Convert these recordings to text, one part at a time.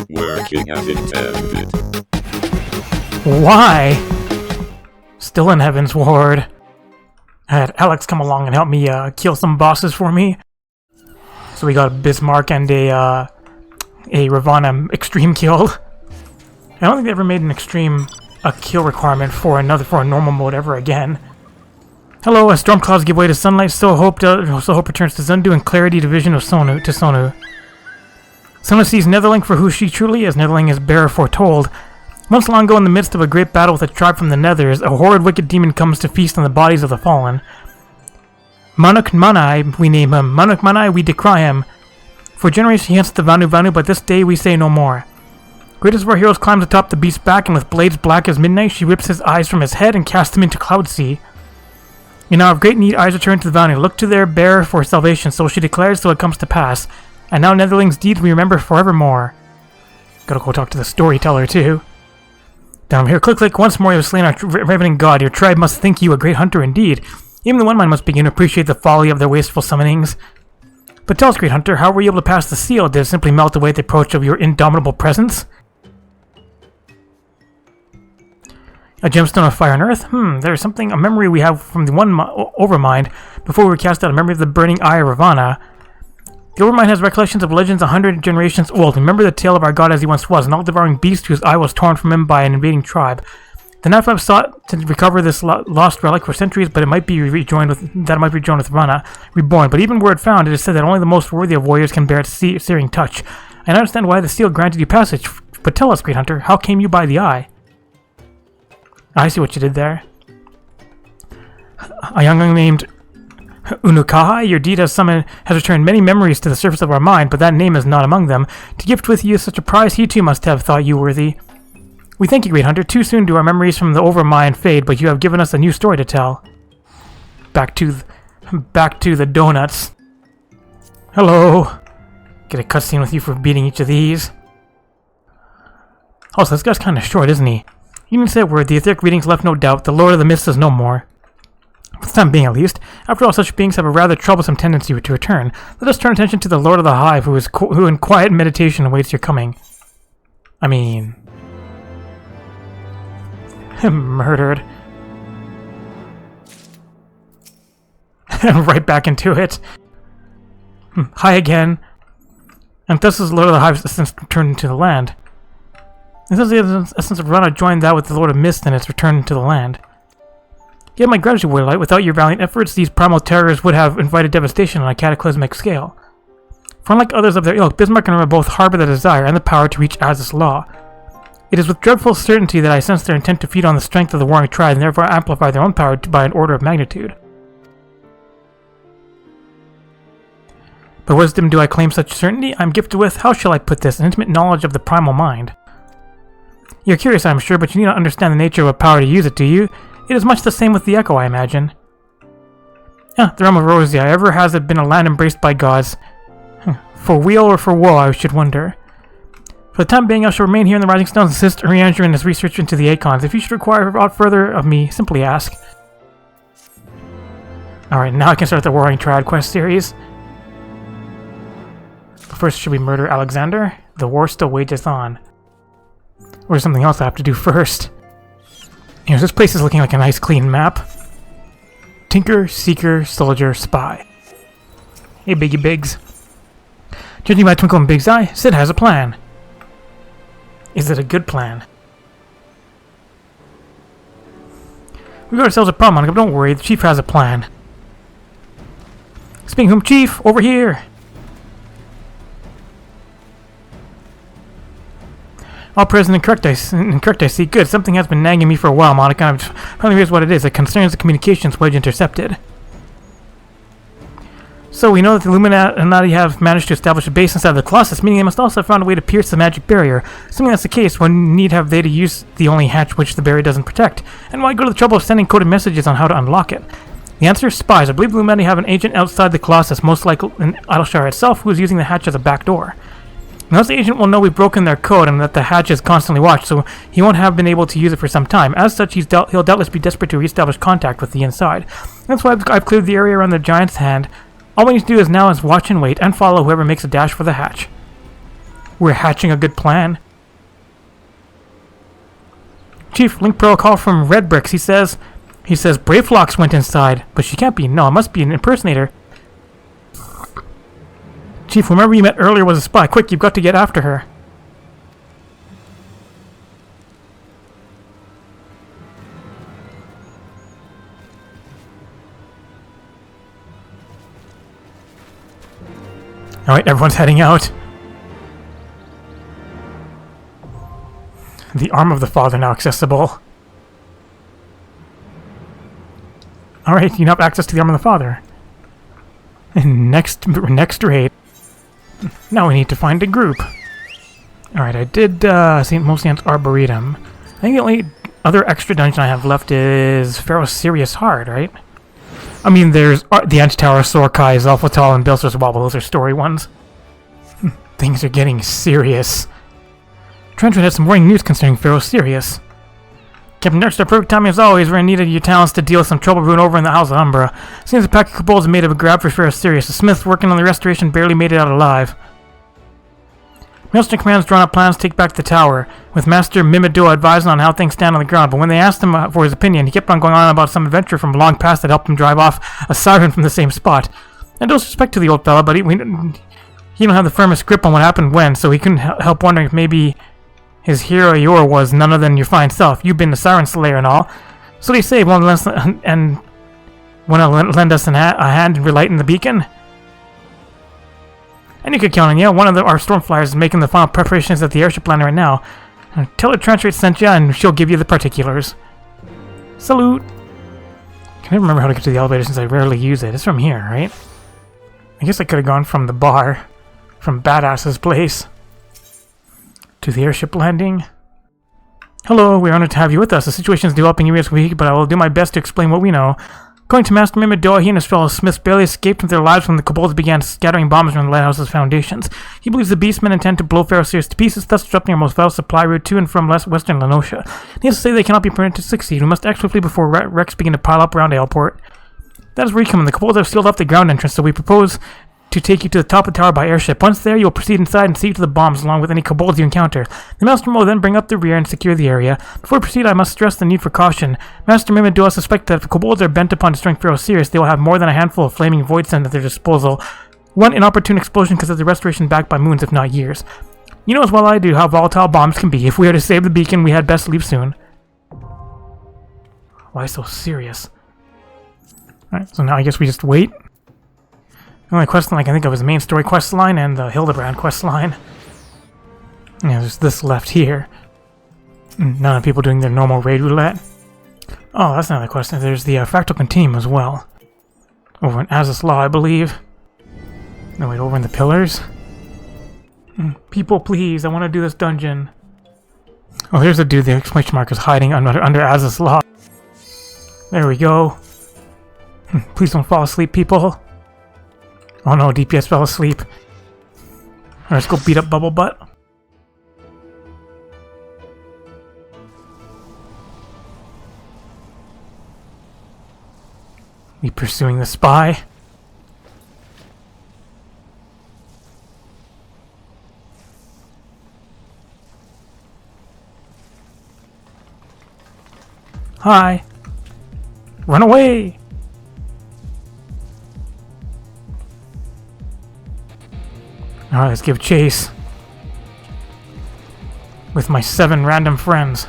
Working as intended. Why? Still in Heaven's Ward. I had Alex come along and help me kill some bosses for me. So we got a Bismarck and a Ravana extreme kill. I don't think they ever made an extreme kill requirement for a normal mode ever again. Hello, as storm clouds give way to sunlight, so hope returns to Zundu and clarity division of Sonu to Sonu. Sonu sees Netherling for who she truly is. Netherling is bearer foretold. Months long ago, in the midst of a great battle with a tribe from the Nethers, a horrid wicked demon comes to feast on the bodies of the fallen. Manuk Manai, we name him. Manuk Manai, we decry him. For generations he hunts the Vanu, but this day we say no more. Greatest of our heroes climbs atop the beast's back, and with blades black as midnight, she rips his eyes from his head and casts him into Cloud Sea. In hour of great need, eyes return to the Vanu. Look to their bearer for salvation, so she declares, so it comes to pass. And now Netherling's deeds we remember forevermore. Gotta go talk to the storyteller, too. Down here, click, once more you have slain our ravening god. Your tribe must think you a great hunter indeed. Even the one mind must begin to appreciate the folly of their wasteful summonings. But tell us, great hunter, how were you able to pass the seal? Did it simply melt away at the approach of your indomitable presence? A gemstone of fire and earth? There's something, a memory we have from the one Overmind, before we were cast out, a memory of the burning eye of Ravana. The Overmind has recollections of legends 100 generations old. Remember the tale of our god as he once was, an all-devouring beast whose eye was torn from him by an invading tribe. The Nafab sought to recover this lost relic for centuries, but it might be rejoined with Ravana, reborn. But even were it found, it is said that only the most worthy of warriors can bear its searing touch. I understand why the seal granted you passage, but tell us, great hunter, how came you by the eye? I see what you did there. A young named Unukaha, your deed has returned many memories to the surface of our mind, but that name is not among them. To gift with you such a prize he too must have thought you worthy. We thank you, great hunter. Too soon do our memories from the Overmind fade, but you have given us a new story to tell. Back to the donuts. Hello. Get a cutscene with you for beating each of these. Also, this guy's kind of short, isn't he? You didn't say a word. The etheric readings left no doubt. The Lord of the Mists is no more. For the time being, at least. After all, such beings have a rather troublesome tendency to return. Let us turn attention to the Lord of the Hive, who in quiet meditation awaits your coming. I mean... murdered. Right back into it. Hi again. And thus is the Lord of the Hive's essence returned to the land. This is the essence of Rana joined that with the Lord of Mist and its return to the land. You have my gratitude, Warlight. Without your valiant efforts, these primal terrors would have invited devastation on a cataclysmic scale. For unlike others of their ilk, Bismarck and Rana both harbor the desire and the power to reach Az's law. It is with dreadful certainty that I sense their intent to feed on the strength of the warring tribe and therefore amplify their own power by an order of magnitude. By wisdom do I claim such certainty? I am gifted with, how shall I put this, an intimate knowledge of the primal mind. You're curious, I am sure, but you need not understand the nature of a power to use it, do you? It is much the same with the Echo, I imagine. The realm of Rosia, ever has it been a land embraced by gods? For weal or for woe, I should wonder. For the time being, I shall remain here in the Rising Stones and assist Urianger in his research into the Acons. If you should require aught further of me, simply ask. Alright, now I can start the Warring Triad quest series. But first, should we murder Alexander? The war still wages on. Or there's something else I have to do first. Here's this place is looking like a nice clean map. Tinker, Seeker, Soldier, Spy. Hey, Biggie Biggs. Judging by Twinkle in Big's eye, Sid has a plan. Is it a good plan? We got ourselves a problem, Monica, but don't worry, the Chief has a plan. Speaking of whom, Chief, over here! All present and correct, I see. Good, something has been nagging me for a while, Monica. Finally, here's what it is. It concerns the communications wedge intercepted. So, we know that the Illuminati have managed to establish a base inside the Colossus, meaning they must also have found a way to pierce the magic barrier. Assuming that's the case, one need have they to use the only hatch which the barrier doesn't protect. And why go to the trouble of sending coded messages on how to unlock it? The answer is spies. I believe the Illuminati have an agent outside the Colossus, most likely in Idleshire itself, who is using the hatch as a back door. Now, the agent will know we've broken their code and that the hatch is constantly watched, so he won't have been able to use it for some time. As such, he'll doubtless be desperate to reestablish contact with the inside. That's why I've cleared the area around the Giant's Hand. All we need to do now is watch and wait, and follow whoever makes a dash for the hatch. we're hatching a good plan. Chief, link protocol from Red Bricks. He says Braveflox went inside, but she can't be. No, it must be an impersonator. Chief, whomever you met earlier was a spy. Quick, you've got to get after her. Alright, everyone's heading out. The arm of the father now accessible. Alright, you now have access to the arm of the father. And next raid. Now we need to find a group. Alright, I did St. Mosian's Arboretum. I think the only other extra dungeon I have left is Pharaoh Sirius Hard, right? I mean, there's the Anti-Tower, Sorkai, Zalfatal, and Bilster's Wobble. Those are story ones. Things are getting serious. Trenchwood had some worrying news concerning Pharaoh Sirius. Captain Dexter, perfect timing as always. We're in need of your talents to deal with some trouble brewing over in the House of Umbra. Seems a pack of kobolds made of a grab for Pharaoh Sirius. The smiths working on the restoration barely made it out alive. Maelstrom Command's drawn up plans to take back the tower, with Master Mimido advising on how things stand on the ground, but when they asked him for his opinion, he kept on going on about some adventure from long past that helped him drive off a siren from the same spot. And no disrespect to the old fella, but he don't have the firmest grip on what happened when, so he couldn't help wondering if maybe his hero Yor was none other than your fine self. You've been the siren slayer and all. So they say, want to lend us a hand in relighting the beacon? And you could count on you. One of our Stormflyers is making the final preparations at the airship landing right now. Tell her Trenchwright sent you, and she'll give you the particulars. Salute! I can never remember how to get to the elevator since I rarely use it. It's from here, right? I guess I could have gone from the bar, from Badass's place, to the airship landing. Hello, we're honored to have you with us. The situation is developing year this week, but I will do my best to explain what we know. According to Master Mimidoa, he and his fellow smiths barely escaped with their lives when the kobolds began scattering bombs around the lighthouse's foundations. He believes the beastmen intend to blow Pharaoh Sirius to pieces, thus disrupting our most vital supply route to and from western Lenosha. Needless to say, they cannot be permitted to succeed. We must act swiftly before wrecks begin to pile up around Aleport. That is where you come in. The kobolds have sealed off the ground entrance, so we propose to take you to the top of the tower by airship. Once there, you will proceed inside and see to the bombs along with any kobolds you encounter. The Master will then bring up the rear and secure the area. Before we proceed, I must stress the need for caution. Master Mimidoa suspects that if the kobolds are bent upon destroying Pharaoh Sirius, they will have more than a handful of flaming void sent at their disposal. One inopportune explosion could set the restoration back by moons, if not years. You know as well I do how volatile bombs can be. If we are to save the beacon, we had best leave soon. Why so serious? Alright, so now I guess we just wait. The only quest line I can think of is the main story quest line and the Hildebrand quest line. Yeah, there's this left here. None of the people doing their normal raid roulette. Oh, that's another question. There's the Fractal Continuum as well. Over in Azus Law, I believe. No, wait, over in the Pillars? People, please, I want to do this dungeon. Oh, here's a dude, the exclamation mark is hiding under Azus Law. There we go. Please don't fall asleep, people. Oh no, DPS fell asleep. Alright, let's go beat up Bubble Butt. We pursuing the spy. Hi. Run away. Alright, let's give chase. With my 7 random friends.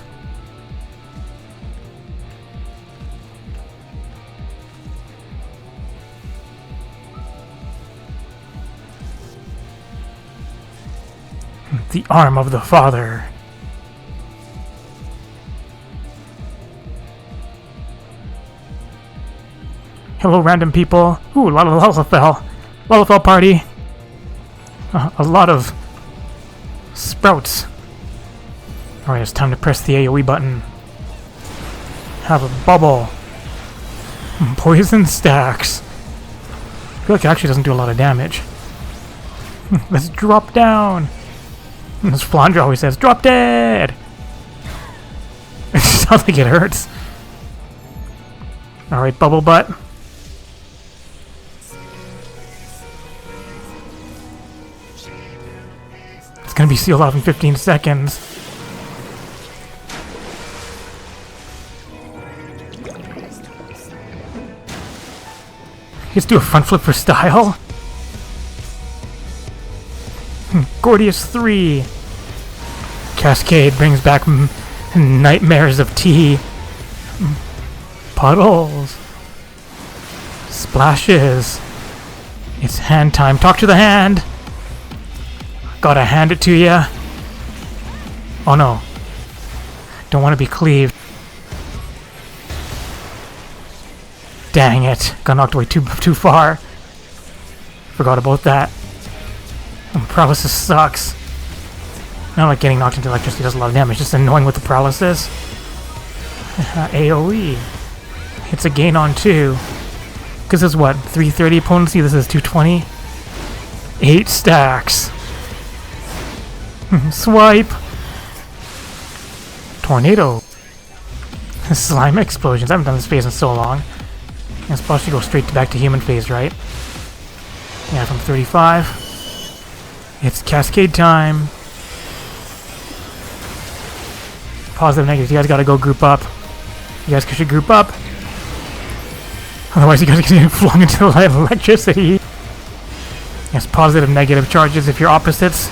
The arm of the father. Hello, random people. Ooh, a lot of Lalafell. Lalafell party. A lot of sprouts. Alright, it's time to press the AoE button. Have a bubble. Poison stacks. I feel like it actually doesn't do a lot of damage. Let's drop down. As Flandra always says, drop dead! It sounds like it hurts. Alright, Bubble Butt. gonna be sealed off in 15 seconds. Let's do a front flip for style. Gordias 3. Cascade brings back nightmares of tea. Puddles. Splashes. It's hand time. Talk to the hand. Gotta hand it to ya. Oh no. Don't want to be cleaved. Dang it. Got knocked away too far. Forgot about that. Paralysis sucks. Not like getting knocked into electricity does a lot of damage, just annoying with the paralysis. AoE. It's a gain on 2. Because it's what? 330 potency? This is 220? 8 stacks. Swipe. Tornado. Slime explosions. I haven't done this phase in so long. I'm supposed to go straight back to human phase, right? Yeah, from 35. It's cascade time. Positive, negative. You guys gotta go group up. You guys should group up. Otherwise, you guys get flung into the light of electricity. Yes, positive, negative charges. If you're opposites,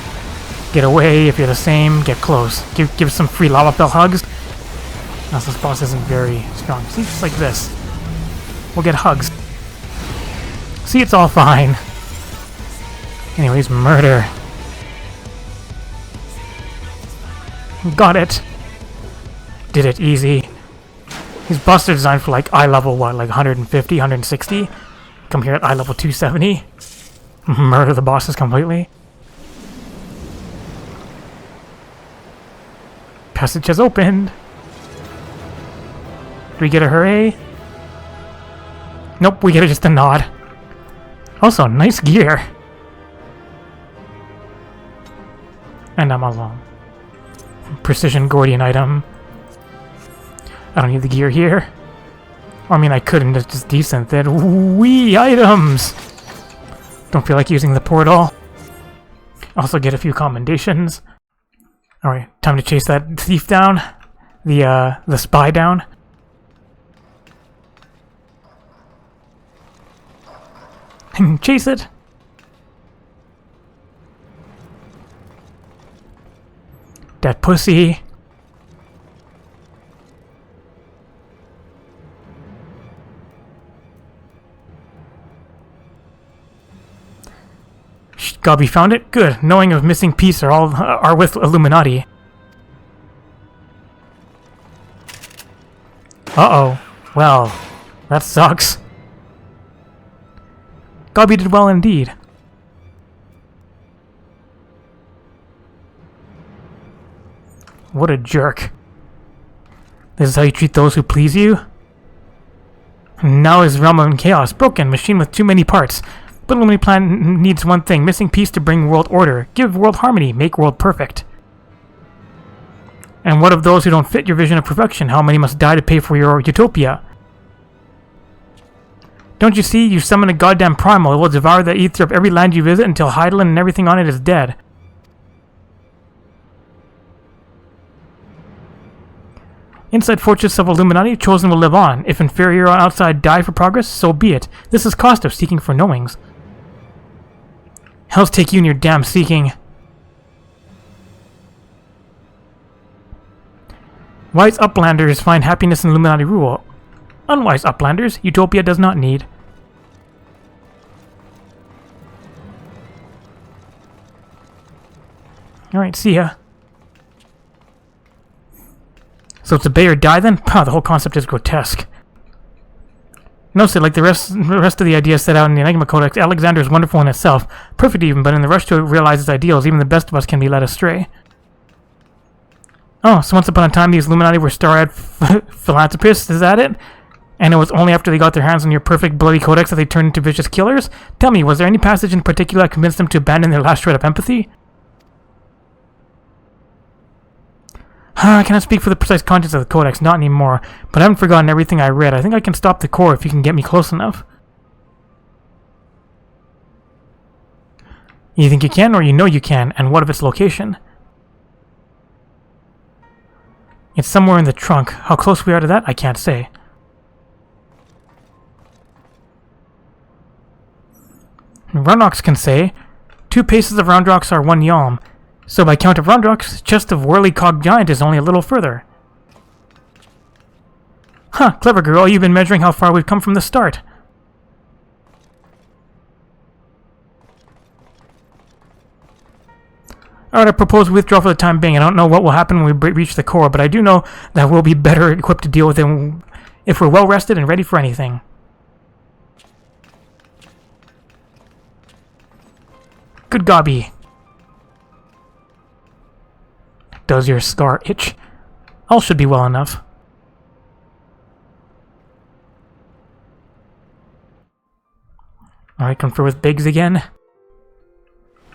get away. If you're the same, get close. Give some free lava bell hugs. Now, this boss isn't very strong. See, just like this. We'll get hugs. See, it's all fine. Anyways, murder. Got it. Did it easy. These busts are designed for like eye level, what, like 150, 160? Come here at eye level 270. Murder the bosses completely. Passage has opened. Do we get a hooray? Nope, we get just a nod. Also, nice gear. And I'm alone. Precision Gordian item. I don't need the gear here. I mean, I couldn't, it's just decent. Then wee items! Don't feel like using the portal. Also get a few commendations. Alright, time to chase that thief down. The spy down. Chase it! That pussy. Gobby found it? Good. Knowing of missing piece are with Illuminati. Uh-oh. Well, that sucks. Gobby did well indeed. What a jerk. This is how you treat those who please you? Now his realm of chaos. Broken. Machine with too many parts. But Illuminati plan needs one thing. Missing piece to bring world order. Give world harmony. Make world perfect. And what of those who don't fit your vision of perfection? How many must die to pay for your utopia? Don't you see? You summon a goddamn primal. It will devour the ether of every land you visit until Heidelin and everything on it is dead. Inside fortress of Illuminati, chosen will live on. If inferior on outside die for progress, so be it. This is cost of seeking for knowings. Hell's take you and your damn seeking. Wise uplanders find happiness in Illuminati rule. Unwise uplanders, utopia does not need. Alright, see ya. So it's obey or die then? Pah, the whole concept is grotesque. Notice it, like the rest of the ideas set out in the Enigma Codex, Alexander is wonderful in itself. Perfect even, but in the rush to realize its ideals, even the best of us can be led astray. Oh, so once upon a time these Illuminati were star-eyed philanthropists, is that it? And it was only after they got their hands on your perfect bloody codex that they turned into vicious killers? Tell me, was there any passage in particular that convinced them to abandon their last shred of empathy? I cannot speak for the precise contents of the codex, not anymore, but I haven't forgotten everything I read. I think I can stop the core if you can get me close enough. You think you can, or you know you can, and what of its location? It's somewhere in the trunk. How close we are to that, I can't say. Runrocks can say, 2 paces of Roundrocks are 1 yalm. So by count of Roundrocks, chest of Whirly-Cog Giant is only a little further. Huh, clever girl, you've been measuring how far we've come from the start. Alright, I propose we withdraw for the time being. I don't know what will happen when we reach the core, but I do know that we'll be better equipped to deal with it if we're well rested and ready for anything. Good gobby. Does your scar itch? All should be well enough. Alright, confer with Biggs again.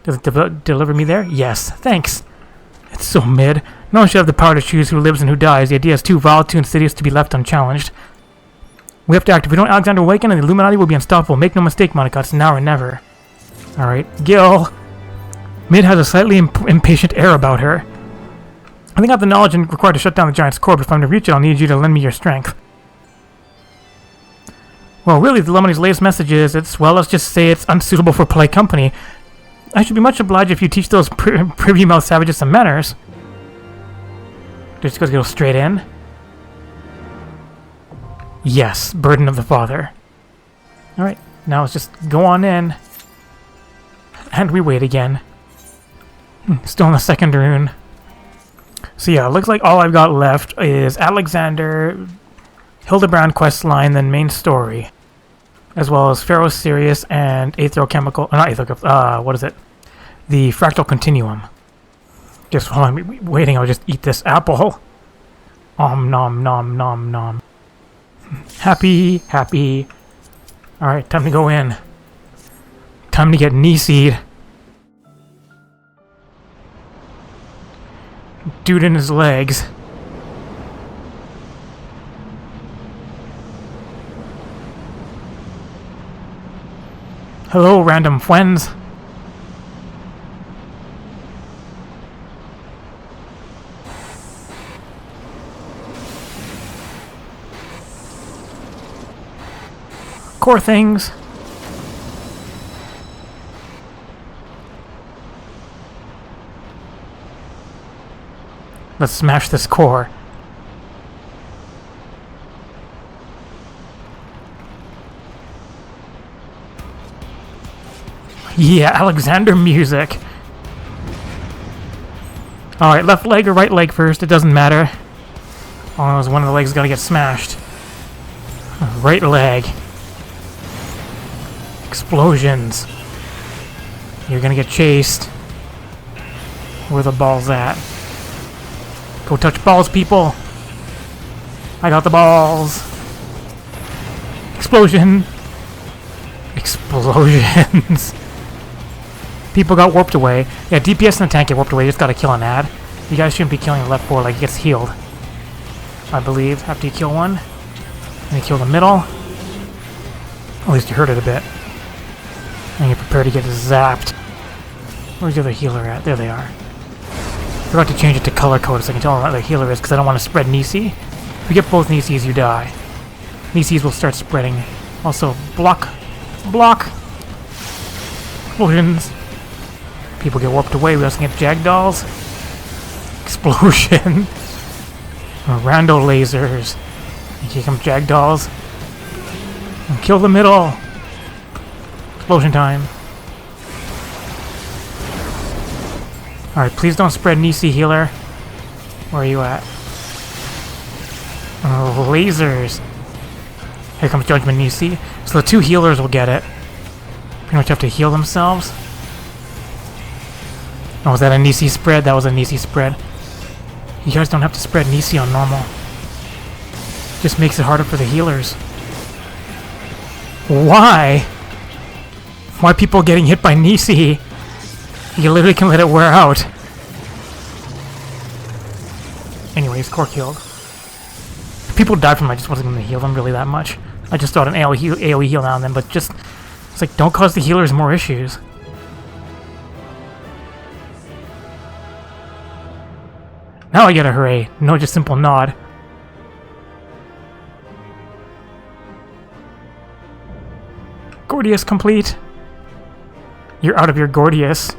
Does it deliver me there? Yes, thanks. It's so mid. No one should have the power to choose who lives and who dies. The idea is too vile, too insidious to be left unchallenged. We have to act. If we don't Alexander awaken, and the Illuminati will be unstoppable. Make no mistake, Monica, it's now or never. Alright, Gil. Mid has a slightly impatient air about her. I think I have the knowledge required to shut down the Giant's core, but if I'm to reach it, I'll need you to lend me your strength. Well, really, the Illuminati's latest message is, well, let's just say it's unsuitable for polite company. I should be much obliged if you teach those privy-mouthed savages some manners. Just go straight in. Yes, burden of the father. Alright, now let's just go on in. And we wait again. Still in the second rune. So yeah, it looks like all I've got left is Alexander, Hildebrand questline, then main story. As well as Pharaoh Sirius and what is it? The Fractal Continuum. Just while I'm waiting, I'll just eat this apple. Nom nom nom nom. Happy, happy. Alright, time to go in. Time to get knee seed. Dude in his legs. Hello, random friends. Core things. Let's smash this core. Yeah, Alexander music. Alright, left leg or right leg first, it doesn't matter. As long as one of the legs gotta get smashed. Right leg. Explosions. You're gonna get chased. Where the ball's at. Go touch balls, people. I got the balls. Explosion. Explosions. People got warped away. Yeah, DPS and the tank get warped away. You just gotta kill an ad. You guys shouldn't be killing the left forward like he gets healed. I believe. After you kill one. And you kill the middle. At least you hurt it a bit. And you're prepared to get zapped. Where's the other healer at? There they are. Forgot to change it to color code so I can tell what the healer is because I don't want to spread Nisi. If you get both Nisis, you die. Nisis will start spreading. Also, block. Block. Explosions. People get warped away. We also get Jagdolls. Explosion. Rando lasers. Here come Jagdolls. And kill the middle. Explosion time. Alright, please don't spread Nisi healer. Where are you at? Lasers. Here comes Judgment Nisi. So the 2 healers will get it. Pretty much have to heal themselves. Oh, was that a Nisi spread? That was a Nisi spread. You guys don't have to spread Nisi on normal. Just makes it harder for the healers. Why? Why people getting hit by Nisi? You literally can let it wear out. Anyways, core killed. If people died from it, I just wasn't going to heal them really that much. I just thought an AoE heal now and then, but just... It's like, don't cause the healers more issues. Now I get a hooray, no just simple nod. Gordias complete. You're out of your Gordias.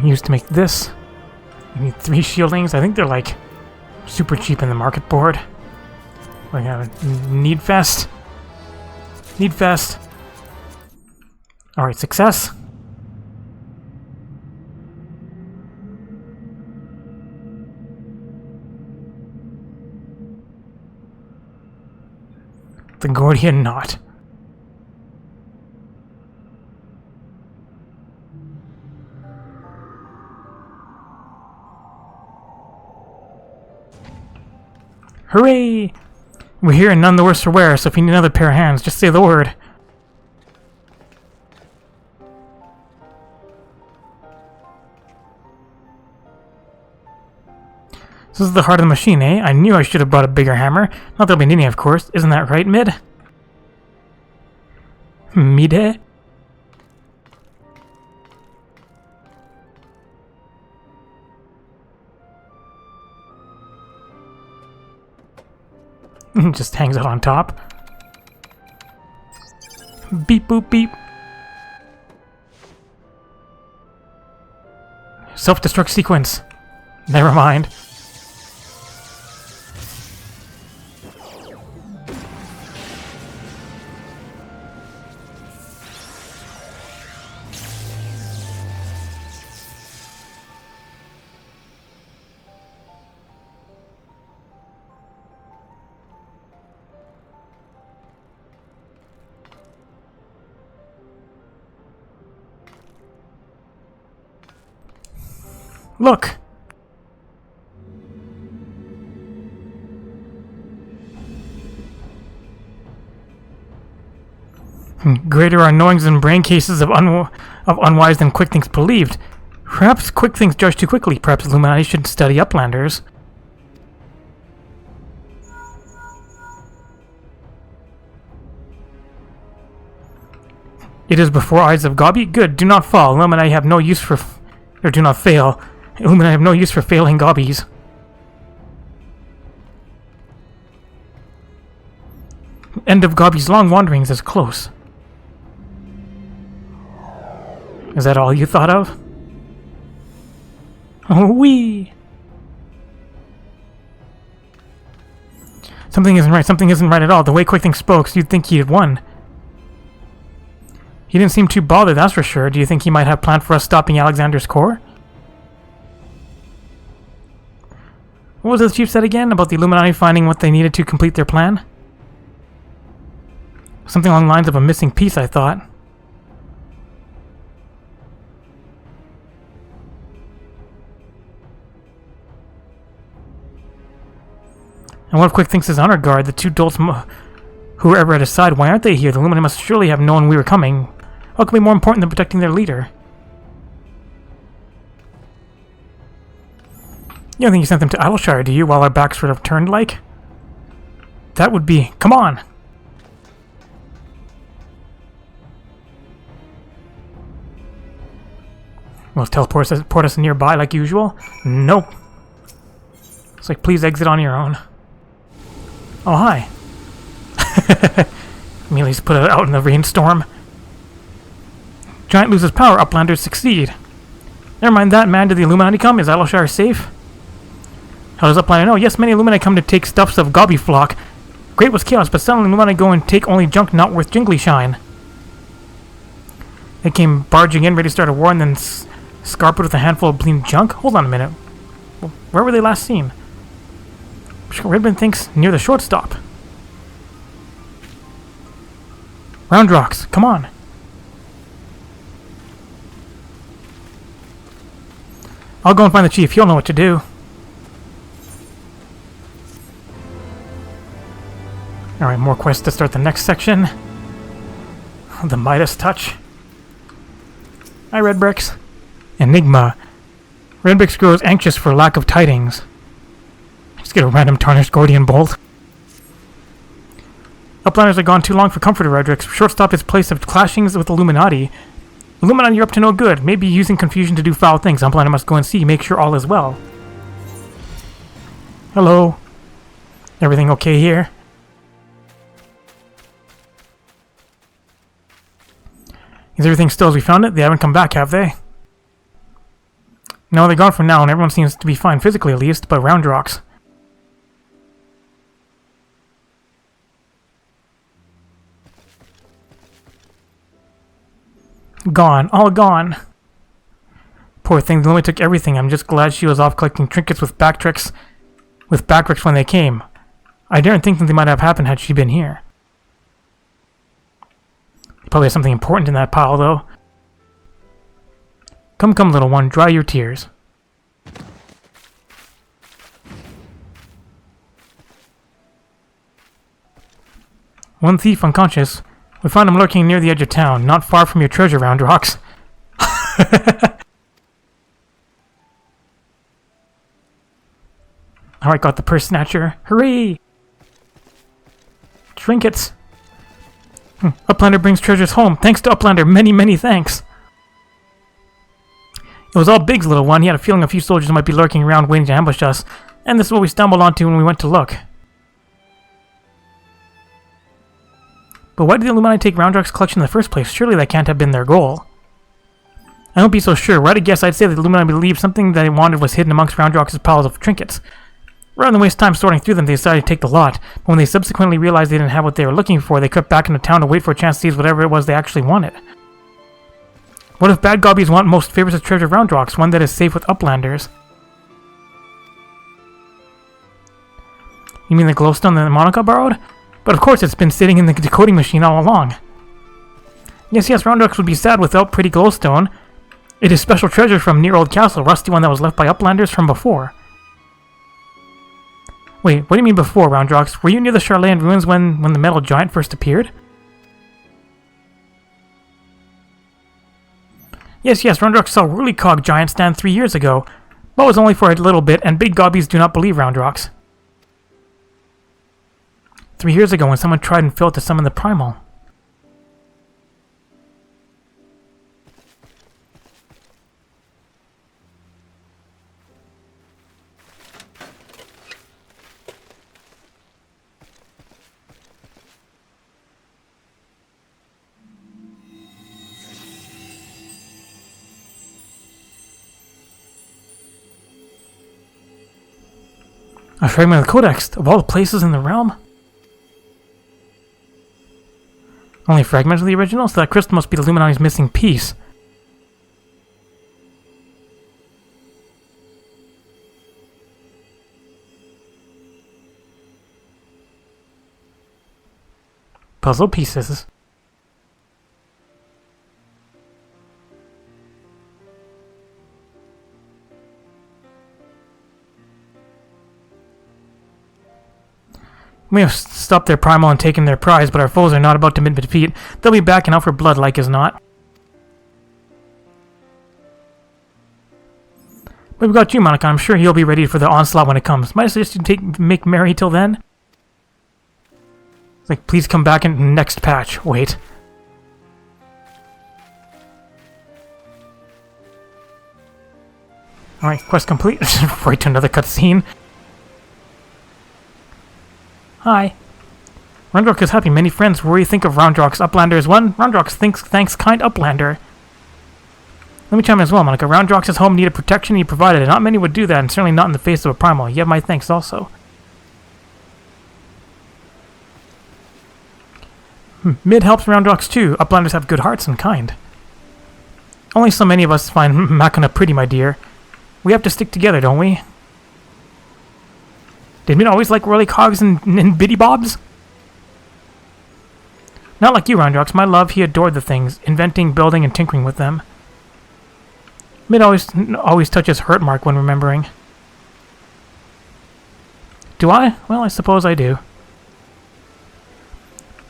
Used to make this. You need 3 shieldings. I think they're like super cheap in the market board. Like Need Fest. Need Fest. Alright, success. The Gordian knot. Hooray! We're here and none the worse for wear, so if you need another pair of hands, just say the word. This is the heart of the machine, eh? I knew I should have brought a bigger hammer. Not that I'll be needing it, of course. Isn't that right, Mid? Mide? Just hangs out on top. Beep boop beep. Self-destruct sequence. Never mind. Look! Greater annoyings and brain cases of unwise than Quick Things believed. Perhaps Quick Things judge too quickly. Perhaps Illuminati should study Uplanders. It is before eyes of Gobby. Good, do not fall. Illuminati have no use for... or do not fail. Illuminati have no use for failing Gobbies. End of Gobby's long wanderings is close. Is that all you thought of? Oh, wee! Something isn't right. Something isn't right at all. The way Quick Things spoke, you'd think he had won. He didn't seem too bothered, that's for sure. Do you think he might have planned for us stopping Alexander's core? What was it the chief said again about the Illuminati finding what they needed to complete their plan? Something along the lines of a missing piece, I thought. And what if Quick Things is on our guard? The two dolts who were ever at his side, why aren't they here? The Illuminati must surely have known we were coming. What could be more important than protecting their leader? You don't think you sent them to Idleshire, do you, while our backs sort of turned like? That would be... Come on! Will it teleport us nearby like usual? Nope. It's like, please exit on your own. Oh, hi. Amelie's put it out in the rainstorm. Giant loses power, Uplanders succeed. Never mind that, man. Did the Illuminati come? Is Idleshire safe? How does Uplander know? Yes, many Illuminati come to take stuffs of Gobby flock. Great was chaos, but suddenly Illuminati go and take only junk not worth jingly shine. They came barging in, ready to start a war, and then scarpered with a handful of bleeding junk? Hold on a minute. Where were they last seen? Redmond thinks near the shortstop. Round rocks, come on. I'll go and find the chief. He'll know what to do. Alright, more quests to start the next section. The Midas touch. Hi, Redbricks. Enigma. Redbricks grows anxious for lack of tidings. Just get a random tarnished Gordian bolt. Uplanders are gone too long for comfort, Redbricks. Shortstop is place of clashings with Illuminati. Illuminati, you're up to no good. Maybe using confusion to do foul things. Uplander must go and see, make sure all is well. Hello. Everything okay here? Is everything still as we found it? They haven't come back, have they? No, they're gone for now, and everyone seems to be fine physically at least, but Roundrox. Gone. All gone. Poor thing, the only took everything. I'm just glad she was off collecting trinkets with backtricks when they came. I daren't think something might have happened had she been here. Probably has something important in that pile, though. Come, come, little one, dry your tears. One thief unconscious. We found him lurking near the edge of town, not far from your treasure, Roundrox. Alright, got the purse snatcher. Hooray! Trinkets. Uplander brings treasures home. Thanks to Uplander. Many, many thanks. It was all Big's little one. He had a feeling a few soldiers might be lurking around waiting to ambush us. And this is what we stumbled onto when we went to look. But why did the Illuminati take Roundrox's collection in the first place? Surely that can't have been their goal. I don't be so sure. Were I to guess, I'd say that the Illuminati believed something that they wanted was hidden amongst Roundrox's piles of trinkets. Rather than waste time sorting through them, they decided to take the lot. But when they subsequently realized they didn't have what they were looking for, they crept back into town to wait for a chance to seize whatever it was they actually wanted. What if bad gobbies want most favors of treasure of Roundrox, one that is safe with Uplanders? You mean the glowstone that Monica borrowed? But of course it's been sitting in the decoding machine all along. Yes, Roundrox would be sad without pretty glowstone. It is special treasure from near old castle, rusty one that was left by Uplanders from before. Wait, what do you mean before, Roundrox? Were you near the Charlayan ruins when the metal giant first appeared? Yes, Roundrox saw Rulicog giant stand 3 years ago, but it was only for a little bit, and big gobbies do not believe Roundrox. 3 years ago when someone tried and failed to summon the primal. A fragment of the codex, of all the places in the realm? Only fragments of the original? So that crystal must be the Illuminati's missing piece. Puzzle pieces. We have stopped their primal and taken their prize, but our foes are not about to admit defeat. They'll be back and out for blood like as not. But we've got you, Monica. I'm sure he'll be ready for the onslaught when it comes. Might I suggest you make merry till then? It's like, please come back in the next patch. Wait. Alright, quest complete. Right to another cutscene. Hi. Roundrox is happy. Many friends. Where do you think of Roundrox? Uplander is one. Roundrox thanks kind Uplander. Let me chime in as well, Monica. Roundrox's home needed protection and he provided it. Not many would do that, and certainly not in the face of a primal. You have my thanks also. Mid helps Roundrox too. Uplanders have good hearts and kind. Only so many of us find Makana pretty, my dear. We have to stick together, don't we? Did Mid always like whirly cogs and bitty bobs? Not like you, Roundrox. My love, he adored the things, inventing, building, and tinkering with them. Mid always touches hurt mark when remembering. Do I? Well, I suppose I do.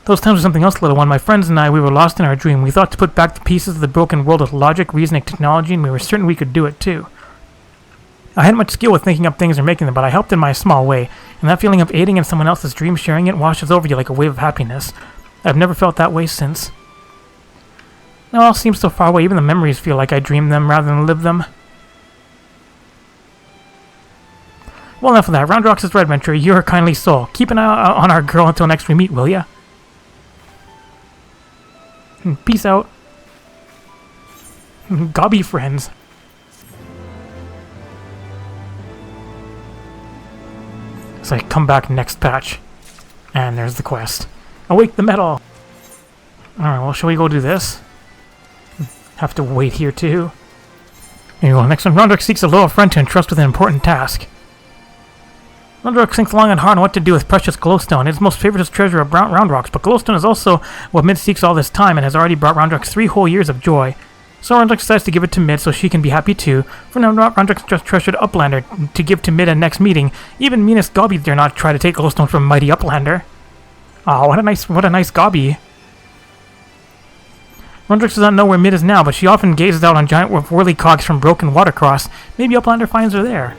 Those times were something else, little one. My friends and I, we were lost in our dream. We thought to put back the pieces of the broken world with logic, reason, and technology, and we were certain we could do it too. I hadn't much skill with thinking up things or making them, but I helped in my small way, and that feeling of aiding in someone else's dream, sharing it, washes over you like a wave of happiness. I've never felt that way since. It all seems so far away, even the memories feel like I dreamed them rather than lived them. Well, enough of that. Roundrox's Red Venture, you're a kindly soul. Keep an eye out on our girl until next we meet, will ya? Peace out. Gobby friends. So I come back next patch. And there's the quest. Awake the metal! Alright, well, shall we go do this? Have to wait here too. Here you go. Next one. Roundrox seeks a loyal friend to entrust with an important task. Roundrox thinks long and hard on what to do with precious glowstone. It's most favorite treasure of Roundrox, but glowstone is also what Mid seeks all this time and has already brought Roundrox 3 whole years of joy. So Roundrox decides to give it to Mid so she can be happy too. For now, Roundrox just treasured Uplander to give to Mid at next meeting. Even meanest Gobby dare not try to take glowstone from mighty Uplander. Oh, what a nice Gobby. Roundrox does not know where Mid is now, but she often gazes out on giant whirlycogs from Broken Watercross. Maybe Uplander finds her there.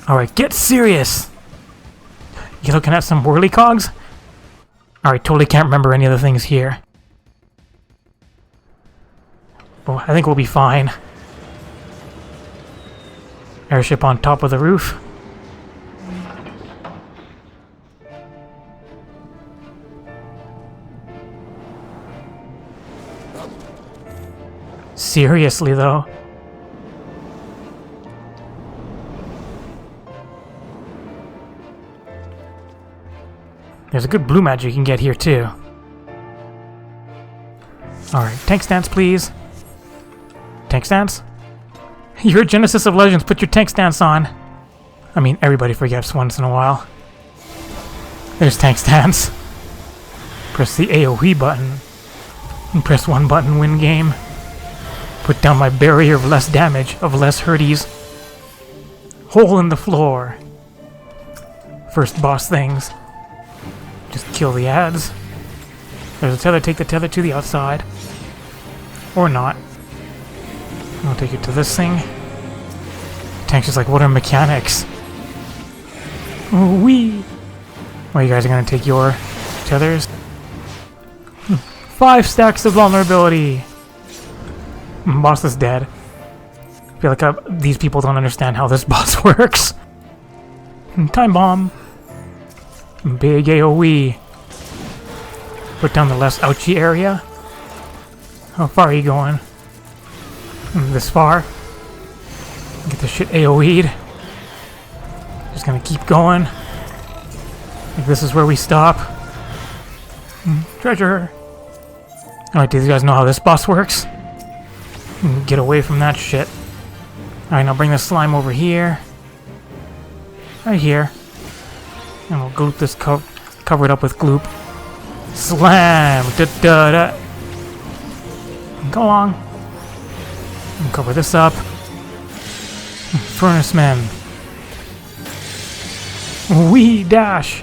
Alright, get serious! You looking at some whirlycogs? Alright, totally can't remember any of the things here. Well, I think we'll be fine. Airship on top of the roof. Seriously, though. There's a good blue magic you can get here, too. Alright, tank stance, please. Tank stance? You're a Genesis of Legends, put your tank stance on. I mean, everybody forgets once in a while. There's tank stance. Press the AoE button. And press one button, win game. Put down my barrier of less damage, of less hurties. Hole in the floor. First boss things. Just kill the ads. There's a tether, take the tether to the outside. Or not. I'll take it to this thing. Tank's just like, what are mechanics? Wee! Well, you guys are gonna take your tethers. 5 stacks of vulnerability! Boss is dead. I feel like these people don't understand how this boss works. Time bomb. Big AoE. Put down the less ouchy area. How far are you going? This far. Get the shit AoE'd. Just gonna keep going. Like this is where we stop. Treasure. Alright, do you guys know how this boss works? Get away from that shit. Alright, now bring the slime over here. Right here. And we'll gloop this cover it up with gloop. Slam! Da-da-da! Go along. And cover this up. Furnace Man. Wee dash!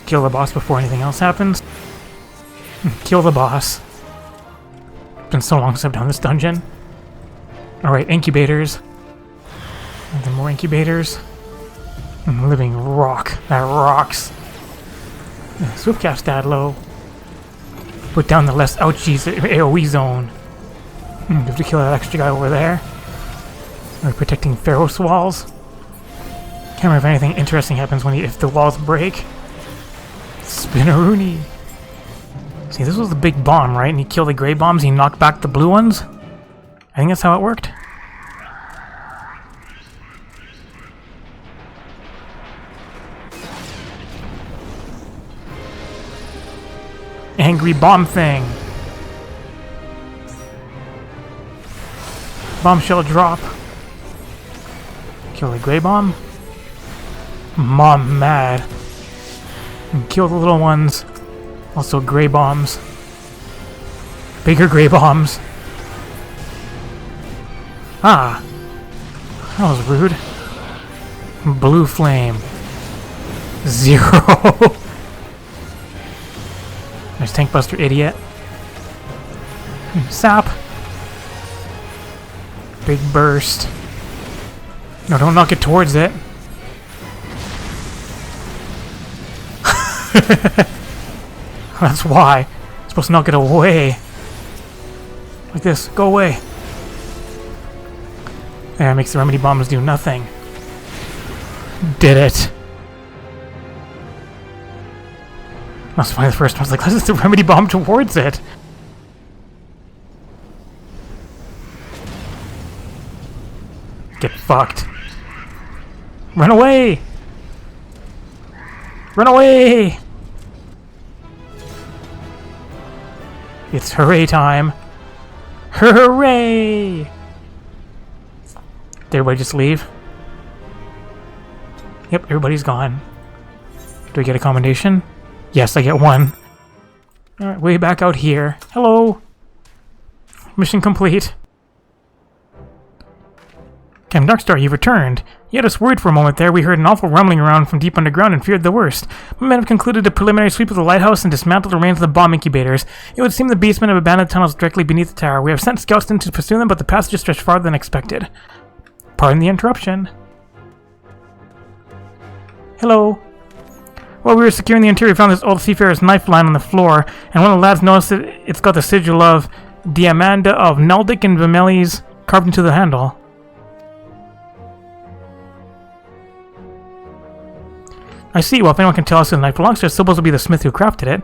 Kill the boss before anything else happens. Kill the boss. It's been so long since I've done this dungeon. Alright, incubators. And then more incubators. Living rock. That rocks. Swiftcap stat low. Put down the less ouchies AoE zone. Have to kill that extra guy over there. We're protecting Pharaoh's walls. Can't remember if anything interesting happens if the walls break. Spinneroonie. See, this was the big bomb, right? And he killed the gray bombs, he knocked back the blue ones? I think that's how it worked. Angry bomb thing. Bombshell drop. Kill the gray bomb. Mom mad. And kill the little ones. Also gray bombs. Bigger gray bombs. Ah. That was rude. Blue flame. 0. There's Tank Buster idiot. Sap. Big burst. No, don't knock it towards it. That's why. You're supposed to knock it away. Like this. Go away. That makes the remedy bombs do nothing. Did it. That's why the first one's like, let's just the remedy bomb towards it. Get fucked. Run away! Run away! It's hooray time. Hooray! Did everybody just leave? Yep, everybody's gone. Do I get a commendation? Yes, I get one. Alright, way back out here. Hello! Mission complete. Captain Darkstar, you've returned. You had us worried for a moment there. We heard an awful rumbling around from deep underground and feared the worst. My men have concluded a preliminary sweep of the lighthouse and dismantled the remains of the bomb incubators. It would seem the basement of abandoned tunnels directly beneath the tower. We have sent scouts in to pursue them, but the passages stretch farther than expected. Pardon the interruption. Hello. While we were securing the interior, we found this old seafarer's knife lying on the floor, and one of the lads noticed that it's got the sigil of Diamanda of Naldic and Vimelis carved into the handle. I see. Well, if anyone can tell us who the knife belongs to, it's supposed to be the smith who crafted it.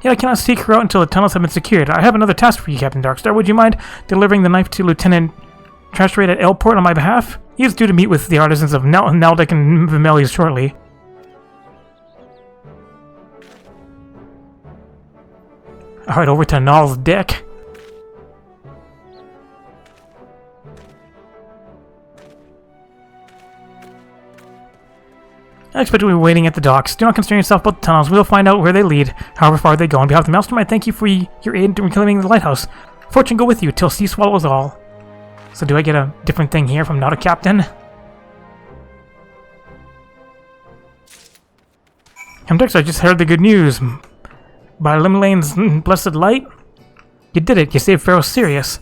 Yet I cannot seek her out until the tunnels have been secured. I have another task for you, Captain Darkstar. Would you mind delivering the knife to Lieutenant Trashraid at Elport on my behalf? He is due to meet with the artisans of Naldic and Vimelis shortly. Alright, over to Null's deck. I expect we'll be waiting at the docks. Do not concern yourself about the tunnels. We'll find out where they lead, however far they go. On behalf of the Maelstrom, I thank you for your aid in reclaiming the lighthouse. Fortune go with you, till sea swallows all. So do I get a different thing here from not a captain? Hamdex, I just heard the good news. By Limlane's blessed light? You did it. You saved Pharaoh Sirius.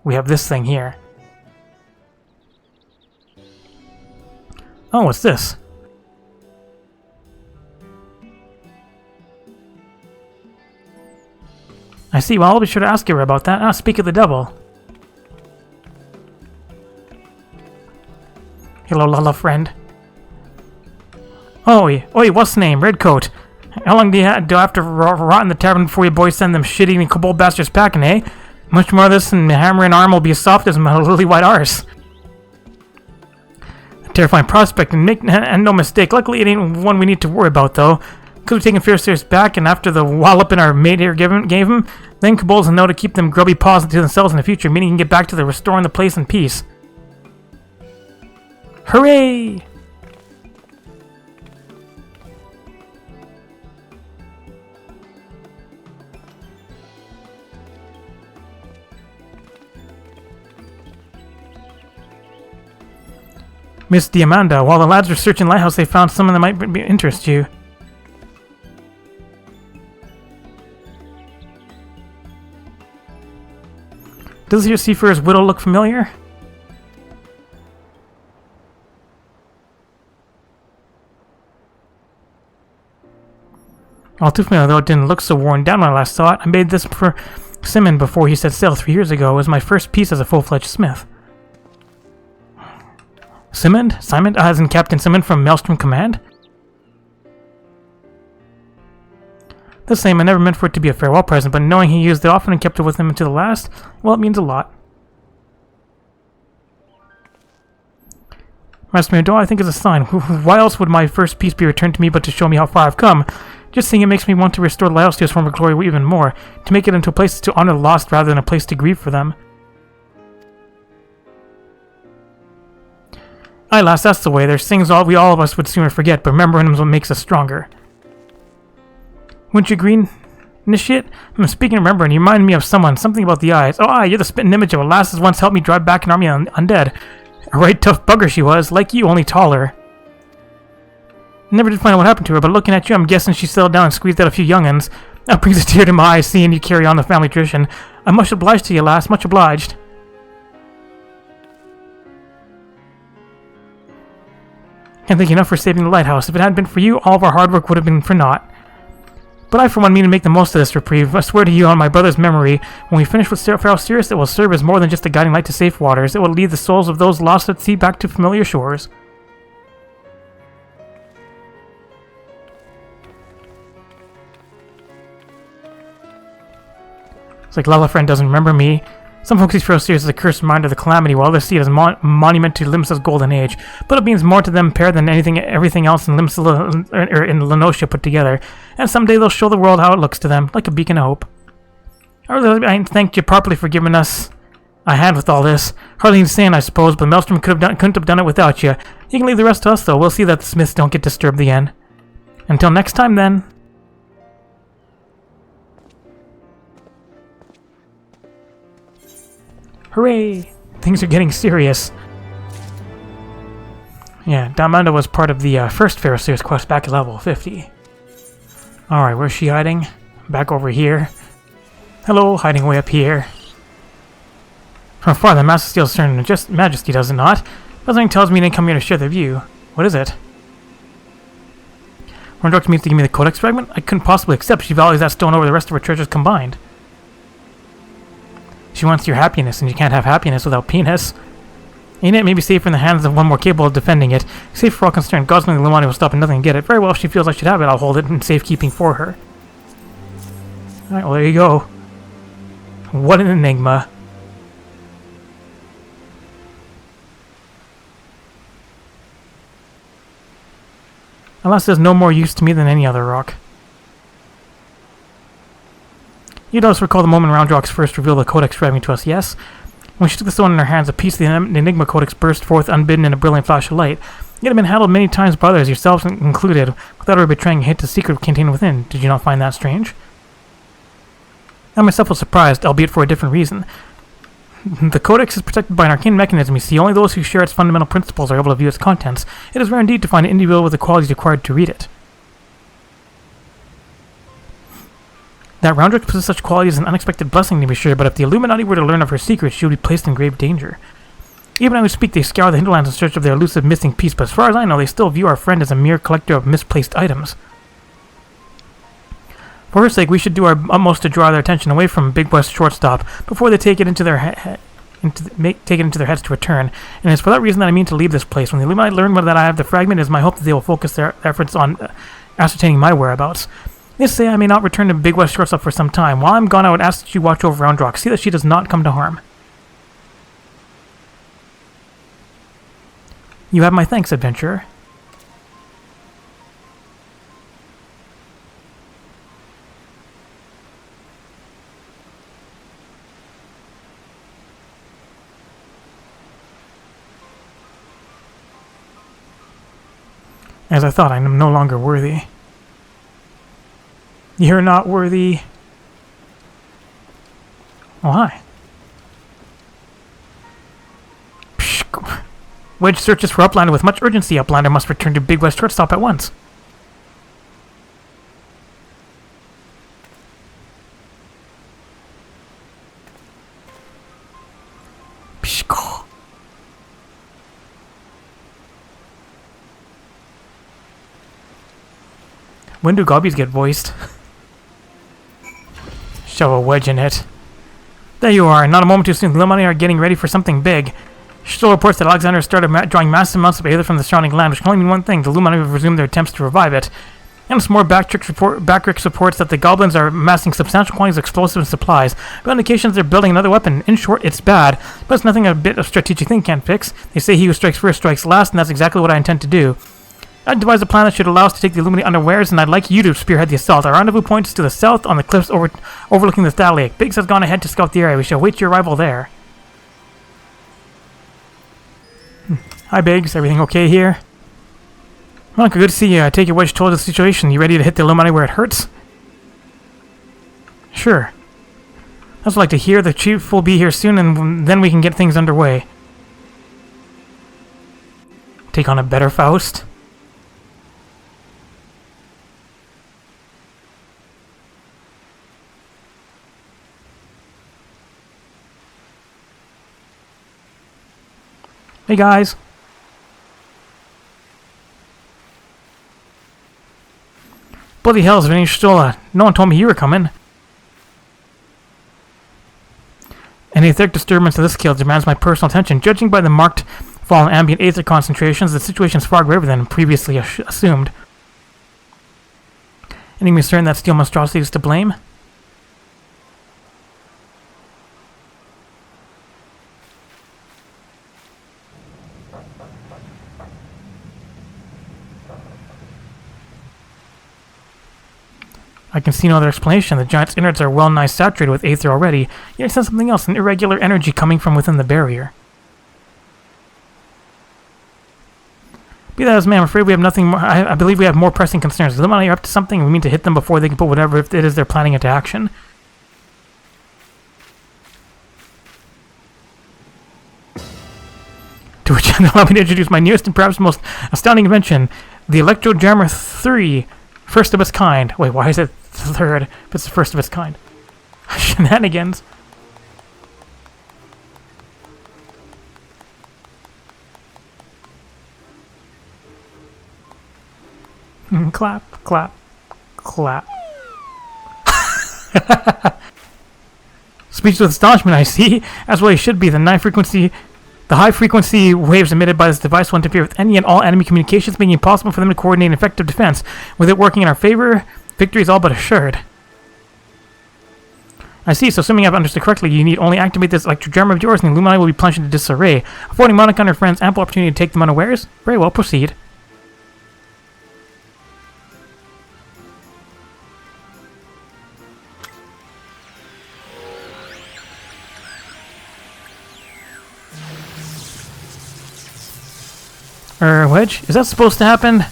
We have this thing here. Oh, what's this? I see. Well, I'll be sure to ask her about that. Ah, speak of the devil. Hello, Lala friend. Oi, what's the name? Redcoat. How long do I have to rot in the tavern before you boys send them shit-eating kobold bastards packing, eh? Much more of this and hammer and arm will be as soft as my lily white arse. Terrifying prospect, and no mistake. Luckily, it ain't one we need to worry about, though. Could have taken Sirius back, and after the walloping our mate here gave him, then kobolds will know to keep them grubby paws to themselves in the future, meaning he can get back to the restoring the place in peace. Hooray! Miss Diamanda, while the lads were searching the lighthouse, they found someone that might interest you. Does your seafarer's widow look familiar? All too familiar, though it didn't look so worn down when I last saw it. I made this for Simon before he set sail 3 years ago. It was my first piece as a full-fledged smith. Simon, as in Captain Simon from Maelstrom Command? The same, I never meant for it to be a farewell present, but knowing he used it often and kept it with him until the last, well, it means a lot. Master Mado, I think is a sign. Why else would my first piece be returned to me but to show me how far I've come? Just seeing it makes me want to restore the lighthouse to its former glory even more, to make it into a place to honor the lost rather than a place to grieve for them. Aye, lass, that's the way. There's things we all of us would sooner forget, but remembering them is what makes us stronger. Wouldn't you agree, Initiate? Speaking of remembering, you remind me of something about the eyes. Oh, aye, you're the spitting image of a lass that once helped me drive back an army of undead. A right tough bugger she was, like you, only taller. Never did find out what happened to her, but looking at you, I'm guessing she settled down and squeezed out a few young'uns. That brings a tear to my eye seeing you carry on the family tradition. I'm much obliged to you, lass, much obliged. Can't thank you enough for saving the lighthouse. If it hadn't been for you, all of our hard work would have been for naught. But I, for one, mean to make the most of this reprieve. I swear to you on my brother's memory, when we finish with Pharaoh Sirius, it will serve as more than just a guiding light to safe waters. It will lead the souls of those lost at sea back to familiar shores. It's like Lalafriend doesn't remember me. Some folks see Pharaoh Sirius as a cursed reminder of the calamity, while others see it as a monument to Limsa's golden age. But it means more to them pair than everything else in Limsa or in Lenosia put together. And someday they'll show the world how it looks to them, like a beacon of hope. I thanked you properly for giving us a hand with all this. Hardly insane, I suppose, but Maelstrom couldn't have done it without you. You can leave the rest to us, though. We'll see that the Smiths don't get disturbed again. Until next time, then. Hooray! Things are getting serious. Yeah, Damanda was part of the first Pharaoh Sirius quest back at level 50. Alright, where's she hiding? Back over here. Hello, hiding way up here. From afar, the Master Steel's certain majesty, does it not? But something tells me you didn't come here to share the view. What is it? Rundrock means to give me the codex fragment? I couldn't possibly accept. She values that stone over the rest of her treasures combined. She wants your happiness, and you can't have happiness without penis. Ain't it maybe safer in the hands of one more capable of defending it? Safe for all concerned. Gosling the Lumani will stop and nothing and get it. Very well, if she feels I should have it, I'll hold it in safekeeping for her. Alright, well, there you go. What an enigma. Unless there's no more use to me than any other rock. You does recall the moment Roundrox first revealed the codex fragment to us, yes? When she took the stone in her hands, a piece of the Enigma Codex burst forth unbidden in a brilliant flash of light. It had been handled many times by others, yourselves included, without ever betraying a hint the secret contained within. Did you not find that strange? I myself was surprised, albeit for a different reason. The Codex is protected by an arcane mechanism, you see. Only those who share its fundamental principles are able to view its contents. It is rare indeed to find an individual with the qualities required to read it. That Roundrox possesses such qualities is an unexpected blessing, to be sure, but if the Illuminati were to learn of her secrets, she would be placed in grave danger. Even as we speak, they scour the hinterlands in search of their elusive missing piece, but as far as I know, they still view our friend as a mere collector of misplaced items. For her sake, we should do our utmost to draw their attention away from Big West Shortstop before they take it into their heads to return. And it's for that reason that I mean to leave this place. When the Illuminati learn that I have the fragment, it is my hope that they will focus their efforts on ascertaining my whereabouts. They say I may not return to Big West Shortstop for some time. While I'm gone, I would ask that you watch over Roundrox. See that she does not come to harm. You have my thanks, adventurer. As I thought, I am no longer worthy. You're not worthy. Oh, hi. Wedge searches for Uplander with much urgency. Uplander must return to Big West Shortstop at once. When do gobbies get voiced? Shove a wedge in it. There you are. Not a moment too soon. The Illuminati are getting ready for something big. Still reports that Alexander started drawing massive amounts of aether from the surrounding land, which can only mean one thing. The Illuminati have resumed their attempts to revive it. And some more Backrick supports that the goblins are amassing substantial quantities of explosives and supplies, but indications they're building another weapon. In short, it's bad, but it's nothing a bit of strategic thing can't fix. They say he who strikes first strikes last, and that's exactly what I intend to do. I devised a plan that should allow us to take the Illuminati unawares, and I'd like you to spearhead the assault. Our rendezvous point is to the south on the cliffs overlooking the Thal Lake. Biggs has gone ahead to scout the area. We shall wait your arrival there. Hi, Biggs. Everything okay here? Well, good to see you. I take your wedge towards the situation. You ready to hit the Illuminati where it hurts? Sure. I'd also like to hear. The chief will be here soon, and then we can get things underway. Take on a better Faust? Hey guys. Bloody hell, Stola. No one told me you were coming. Any etheric disturbance of this scale demands my personal attention. Judging by the marked fall in ambient aether concentrations, the situation is far greater than previously assumed. Any concern that steel monstrosity is to blame? I can see no other explanation. The giant's innards are well nigh saturated with aether already, yet I sense something else, an irregular energy coming from within the barrier. Be that as may, I'm afraid we have nothing more. I believe we have more pressing concerns. Is Illuminati up to something? We mean to hit them before they can put whatever it is they're planning into action. To which end, allow me to introduce my newest and perhaps most astounding invention, the Electro Jammer 3, first of its kind. Wait, why is it third if it's the first of its kind? Shenanigans. Clap, clap, clap. Speech with astonishment, I see. As well, it should be. The high frequency waves emitted by this device will interfere with any and all enemy communications, making it impossible for them to coordinate an effective defense. With it working in our favor, victory is all but assured. I see, so assuming I've understood correctly, you need only activate this electric jammer of yours and the Illuminati will be plunged into disarray, affording Monica and her friends ample opportunity to take them unawares. Very well, proceed. Wedge? Is that supposed to happen?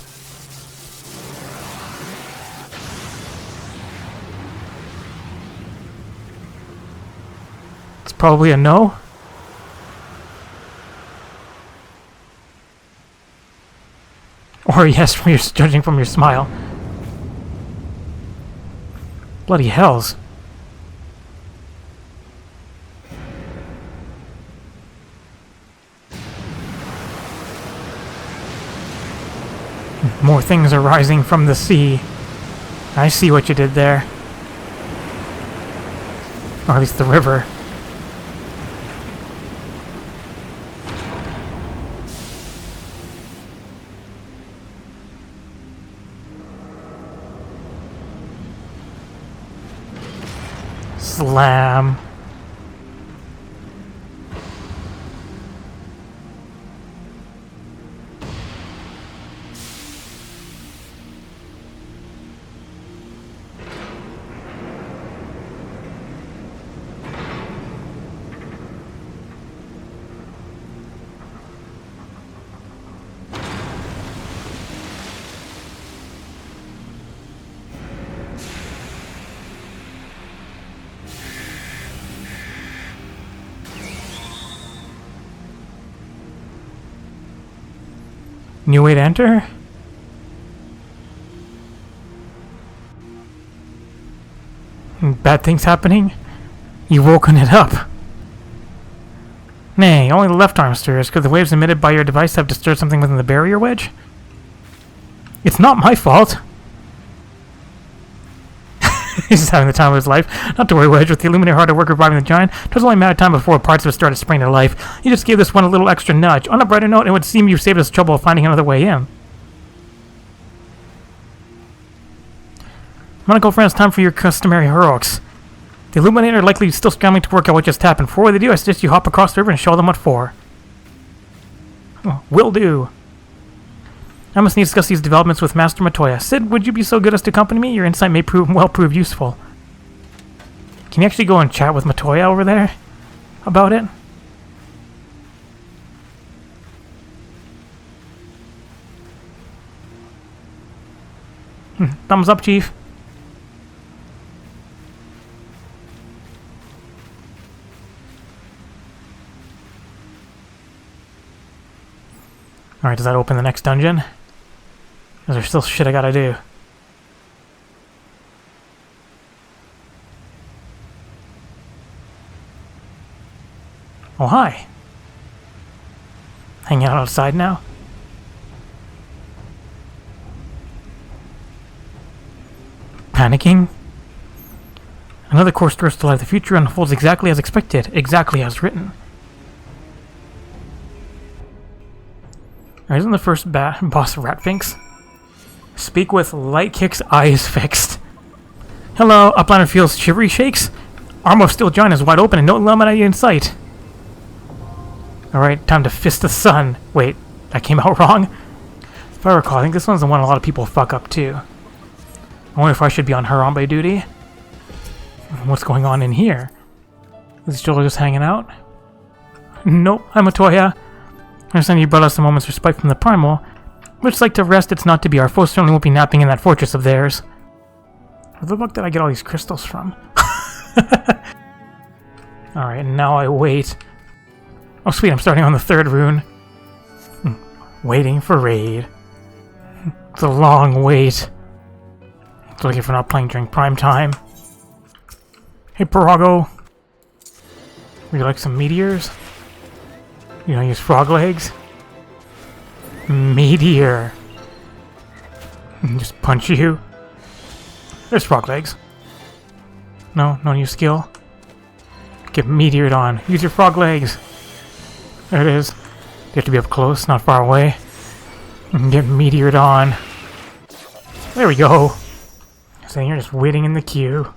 It's probably a no. Or yes, from your, judging from your smile. Bloody hells. More things are rising from the sea. I see what you did there. Or at least the river. Slam. New way to enter? Bad things happening? You've woken it up. Nay, only the left arm stirs. Could the waves emitted by your device have disturbed something within the barrier, Wedge? It's not my fault. He's just having the time of his life. Not to worry, Wedge. With the Illuminator hard at work reviving the giant, it was only a matter of time before parts of it started springing to life. You just gave this one a little extra nudge. On a brighter note, it would seem you've saved us trouble of finding another way in. I'm gonna go, friends. Time for your customary heroics. The Illuminator are likely still scrambling to work out what just happened. Before they do, I suggest you hop across the river and show them what for. Oh, will do. I must need to discuss these developments with Master Matoya. Sid, would you be so good as to accompany me? Your insight may prove useful. Can you actually go and chat with Matoya over there about it? Thumbs up, Chief. Alright, does that open the next dungeon? Is there still shit I gotta do? Oh, hi. Hanging out outside now? panicking? Another course to life. The future unfolds exactly as expected, exactly as written. Alright, isn't the first boss Ratfinks? Speak with light kicks, eyes fixed. Hello, Uplander feels shivery shakes. Arm of steel giant is wide open and no limit in sight. Alright, time to fist the sun. Wait, that came out wrong? If I recall, I think this one's the one a lot of people fuck up too. I wonder if I should be on Harambe duty. What's going on in here? Is Joel just hanging out? Nope, I'm a Toya. I understand you brought us some moments of respite from the primal. We'd just like to rest. It's not to be. Our foes certainly won't be napping in that fortress of theirs. Where the fuck did I get all these crystals from? Alright, now I wait. Oh sweet, I'm starting on the 3rd rune. Waiting for raid. It's a long wait. It's lucky for not playing during prime time. Hey Parago. Would you like some meteors? You know, use frog legs? Meteor. Just punch you. There's frog legs. No new skill. Get meteored on. Use your frog legs. There it is. You have to be up close, not far away. Get meteored on. There we go. So you're just waiting in the queue.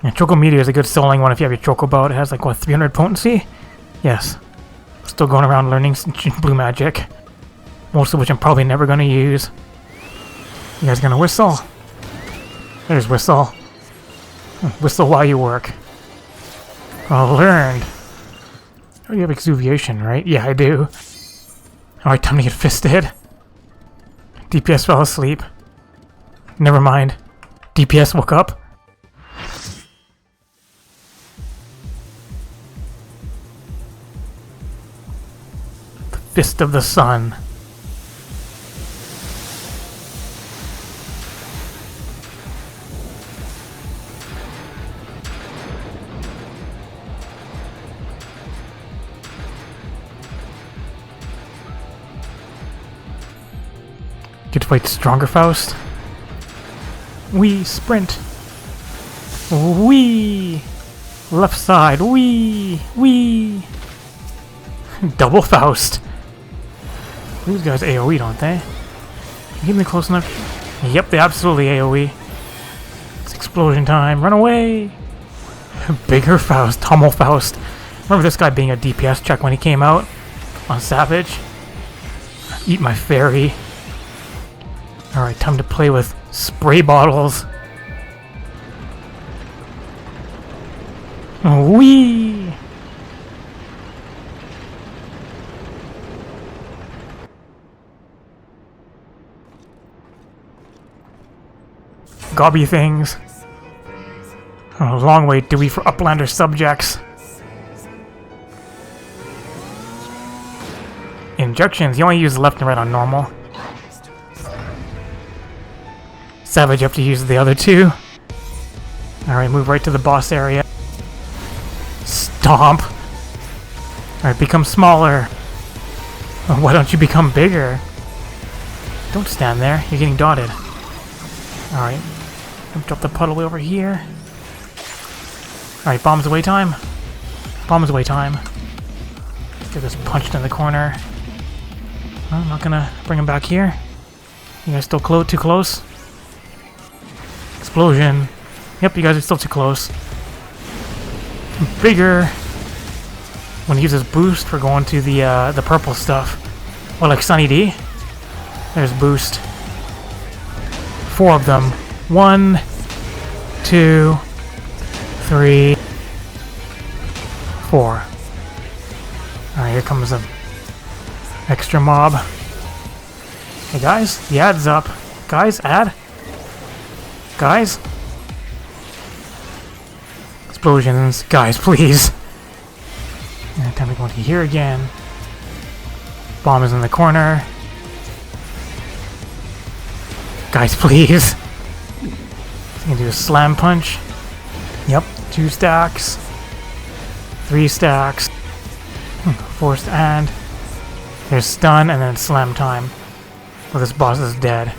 Yeah, Choco Meteor is a good soloing one if you have your Chocobo. It has like, what, 300 potency? Yes. Still going around learning blue magic. Most of which I'm probably never going to use. You guys gonna whistle? There's whistle. Whistle while you work. Well learned. Oh, you have exuviation, right? Yeah, I do. Alright, time to get fisted. DPS fell asleep. Never mind. DPS woke up. The Fist of the Sun. Get to fight stronger Faust. Wee sprint. Wee left side. Wee. Double Faust. These guys AoE, don't they? You get me close enough? Yep, they absolutely AoE. It's explosion time. Run away. Bigger Faust. Hummel Faust. Remember this guy being a DPS check when he came out on Savage? Eat my fairy. Alright, time to play with spray bottles. Whee! Gobby things. Oh, long wait do we for Uplander subjects. Injections, you only use left and right on normal. Savage, you have to use the other two. Alright, move right to the boss area. Stomp! Alright, become smaller. Why don't you become bigger? Don't stand there, you're getting dotted. Alright, drop the puddle way over here. Alright, bombs away time. Bombs away time. Get this punched in the corner. Well, I'm not gonna bring him back here. You guys still too close? Explosion. Yep, you guys are still too close. Bigger. When he uses boost for going to the purple stuff. Or like Sunny D. There's boost. 4 of them. 1, 2, 3, 4. Alright, here comes a extra mob. Hey guys, the ad's up. Guys, ad? Guys? Explosions. Guys, please. And time to go into here again. Bomb is in the corner. Guys, please. I'm gonna do a slam punch. Yep, 2 stacks. 3 stacks. Forced and. There's stun and then slam time. Well, this boss is dead.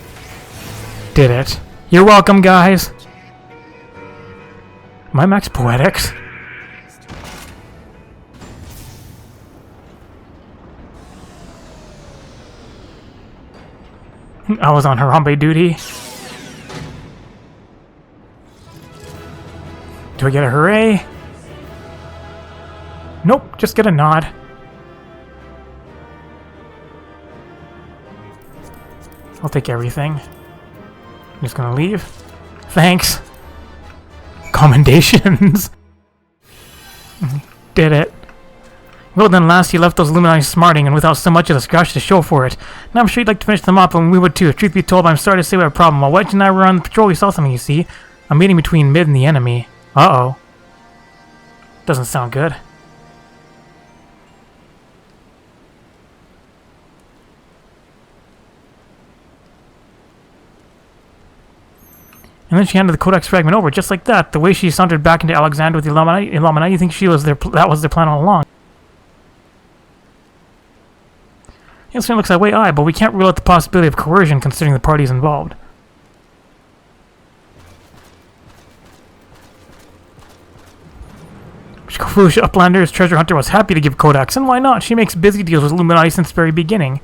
Did it. You're welcome, guys. Am I max poetics? I was on Harambe duty. Do I get a hooray? Nope, just get a nod. I'll take everything. I'm just gonna leave. Thanks. Commendations. Did it. Well then, last you left those Illuminati smarting and without so much as a scratch to show for it. Now I'm sure you'd like to finish them up, and we would too. Truth be told, I'm sorry to say we have a problem. While Wedge and I were on patrol, we saw something, you see. A meeting between Mid and the enemy. Uh-oh. Doesn't sound good. And then she handed the codex fragment over, just like that. The way she sauntered back into Alexander with the Illuminati, you think she was that was their plan all along. It certainly looks that way, aye, but we can't rule out the possibility of coercion considering the parties involved. Foolish Uplander's treasure hunter was happy to give codex, and why not? She makes busy deals with Illuminati since the very beginning.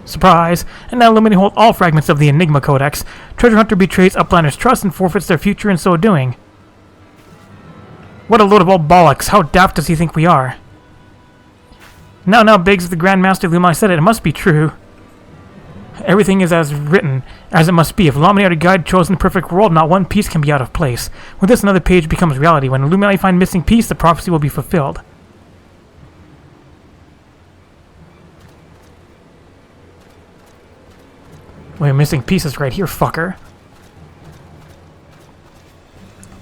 Surprise! And now Illuminati hold all fragments of the Enigma Codex. Treasure Hunter betrays Uplander's trust and forfeits their future in so doing. What a load of old bollocks! How daft does he think we are? Now, Biggs, the Grand Master of Illuminati said it. It must be true. Everything is as written, as it must be. If Illuminati are to guide chosen the perfect world, not one piece can be out of place. With this, another page becomes reality. When Illuminati find missing piece, the prophecy will be fulfilled. We're missing pieces right here, fucker.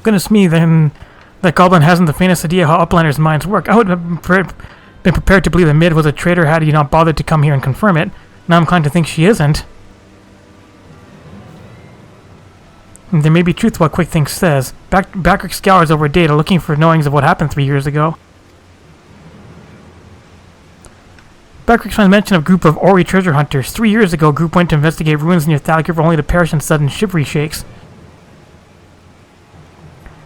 Goodness me, then that goblin hasn't the faintest idea how Uplander's minds work. I would have been prepared to believe that Mid was a traitor had he not bothered to come here and confirm it. Now I'm inclined to think she isn't. There may be truth to what Quick Think says. Backrick scours over data looking for knowings of what happened 3 years ago. Backrick finds mention of a group of Ori treasure hunters. 3 years ago, a group went to investigate ruins near Thalic River only to perish in sudden shivery shakes.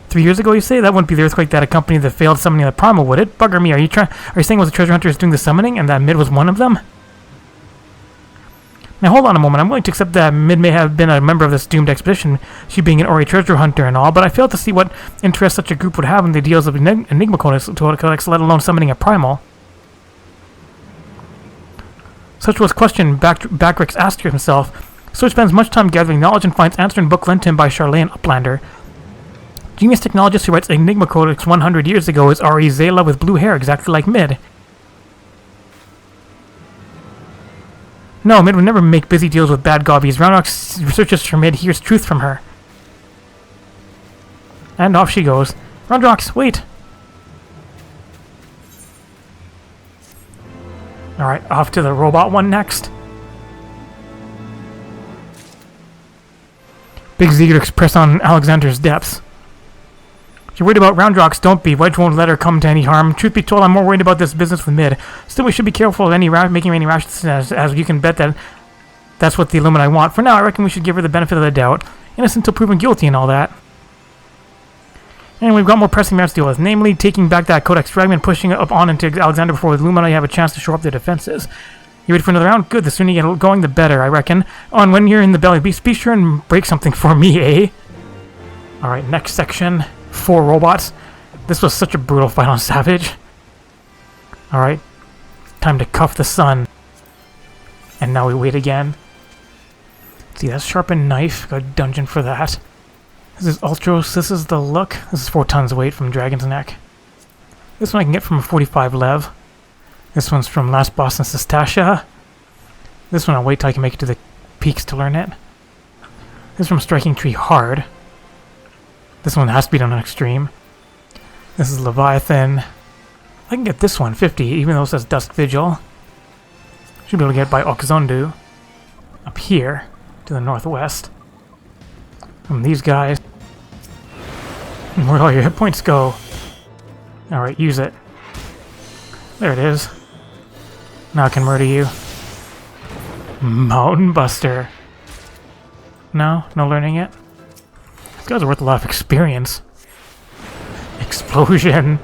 3 years ago, you say? That wouldn't be the earthquake that accompanied the failed summoning of the Primal, would it? Bugger me, are you saying it was the treasure hunters doing the summoning and that Mid was one of them? Now hold on a moment, I'm willing to accept that Mid may have been a member of this doomed expedition, she being an Ori treasure hunter and all, but I fail to see what interest such a group would have in the deals of Enigma Codex, let alone summoning a Primal. Such was question Backrick asked himself. So he spends much time gathering knowledge and finds answer in book lent to him by Charlene Uplander. Genius technologist who writes Enigma Codex 100 years ago is R.E. Zayla with blue hair, exactly like Mid. No, Mid would never make busy deals with bad gobbies. Roundrock researches for Mid, hears truth from her. And off she goes. Roundrox, wait! Alright, off to the robot one next. Big's eager to express on Alexander's depths. If you're worried about Roundrox, don't be. Wedge won't let her come to any harm. Truth be told, I'm more worried about this business with Mid. Still, we should be careful of making any rash decisions, as you can bet that that's what the Illuminati want. For now, I reckon we should give her the benefit of the doubt. Innocent until proven guilty and all that. And we've got more pressing matters to deal with, namely taking back that Codex fragment, pushing it up on into Alexander before the Illuminati have a chance to shore up their defenses. You ready for another round? Good, the sooner you get going, the better, I reckon. Oh, and when you're in the belly beast, be sure and break something for me, eh? Alright, next section. 4 robots. This was such a brutal fight on Savage. Alright, time to cuff the sun. And now we wait again. See, that's sharpened knife. Got a dungeon for that. This is Ultros. This is the look. This is 4 tons weight from Dragon's Neck. This one I can get from a 45 Lev. This one's from Last Boss in Sestasha. This one I'll wait till I can make it to the peaks to learn it. This is from Striking Tree Hard. This one has to be done on Extreme. This is Leviathan. I can get this one, 50, even though it says Dusk Vigil. Should be able to get by Okzondu. Up here, to the northwest. From these guys. Where'd all your hit points go? Alright, use it. There it is. Now I can murder you. Mountain Buster. No? No learning it? These guys are worth a lot of experience. Explosion.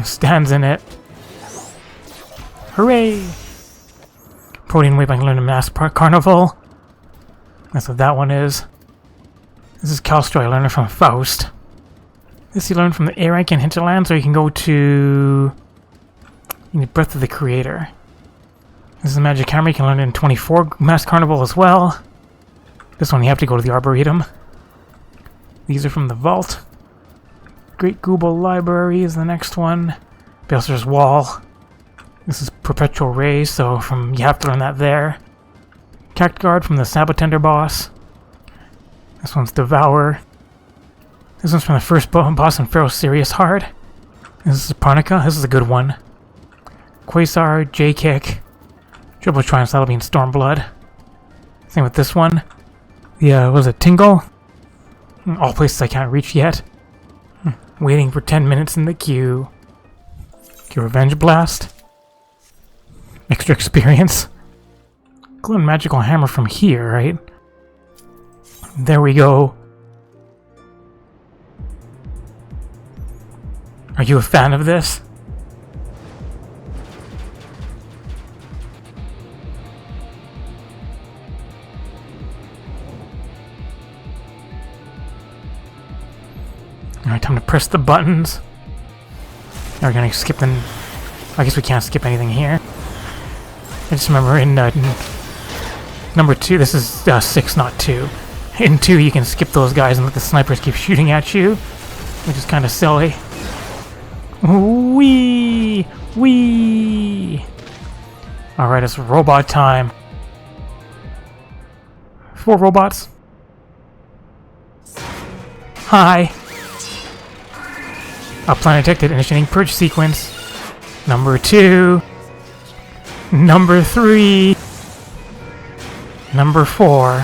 Stands in it. Hooray! Protein wave I can learn in Mass Carnival. That's what that one is. This is Calstroy, I learned it from Faust. This you learn from the A rank in Hinterlands, or you can go to... You need Breath of the Creator. This is a magic hammer, you can learn it in 24 Mass Carnival as well. This one you have to go to the Arboretum. These are from the Vault. Great Google Library is the next one. Balthazar's Wall. This is Perpetual Rays, so you have to learn that there. Cactguard from the Sabotender boss. This one's Devour. This one's from the first boss in Pharaoh's Sirius Hard. This is Parnica. This is a good one. Quasar, J-Kick. Triple Triumphs, that'll be in Stormblood. Same with this one. Yeah, was it Tingle? All places I can't reach yet. Waiting for 10 minutes in the queue. Okay, Revenge Blast. Extra experience. Glue and Magical Hammer from here, right? There we go. Are you a fan of this? Alright, time to press the buttons. Now we're gonna skip the... I guess we can't skip anything here. I just remember in number 2, this is 6, not 2. In 2, you can skip those guys and let the snipers keep shooting at you, which is kind of silly. Wee! Wee! Alright, it's robot time. 4 robots. Hi! A plan detected, initiating purge sequence. Number 2. Number 3. Number 4.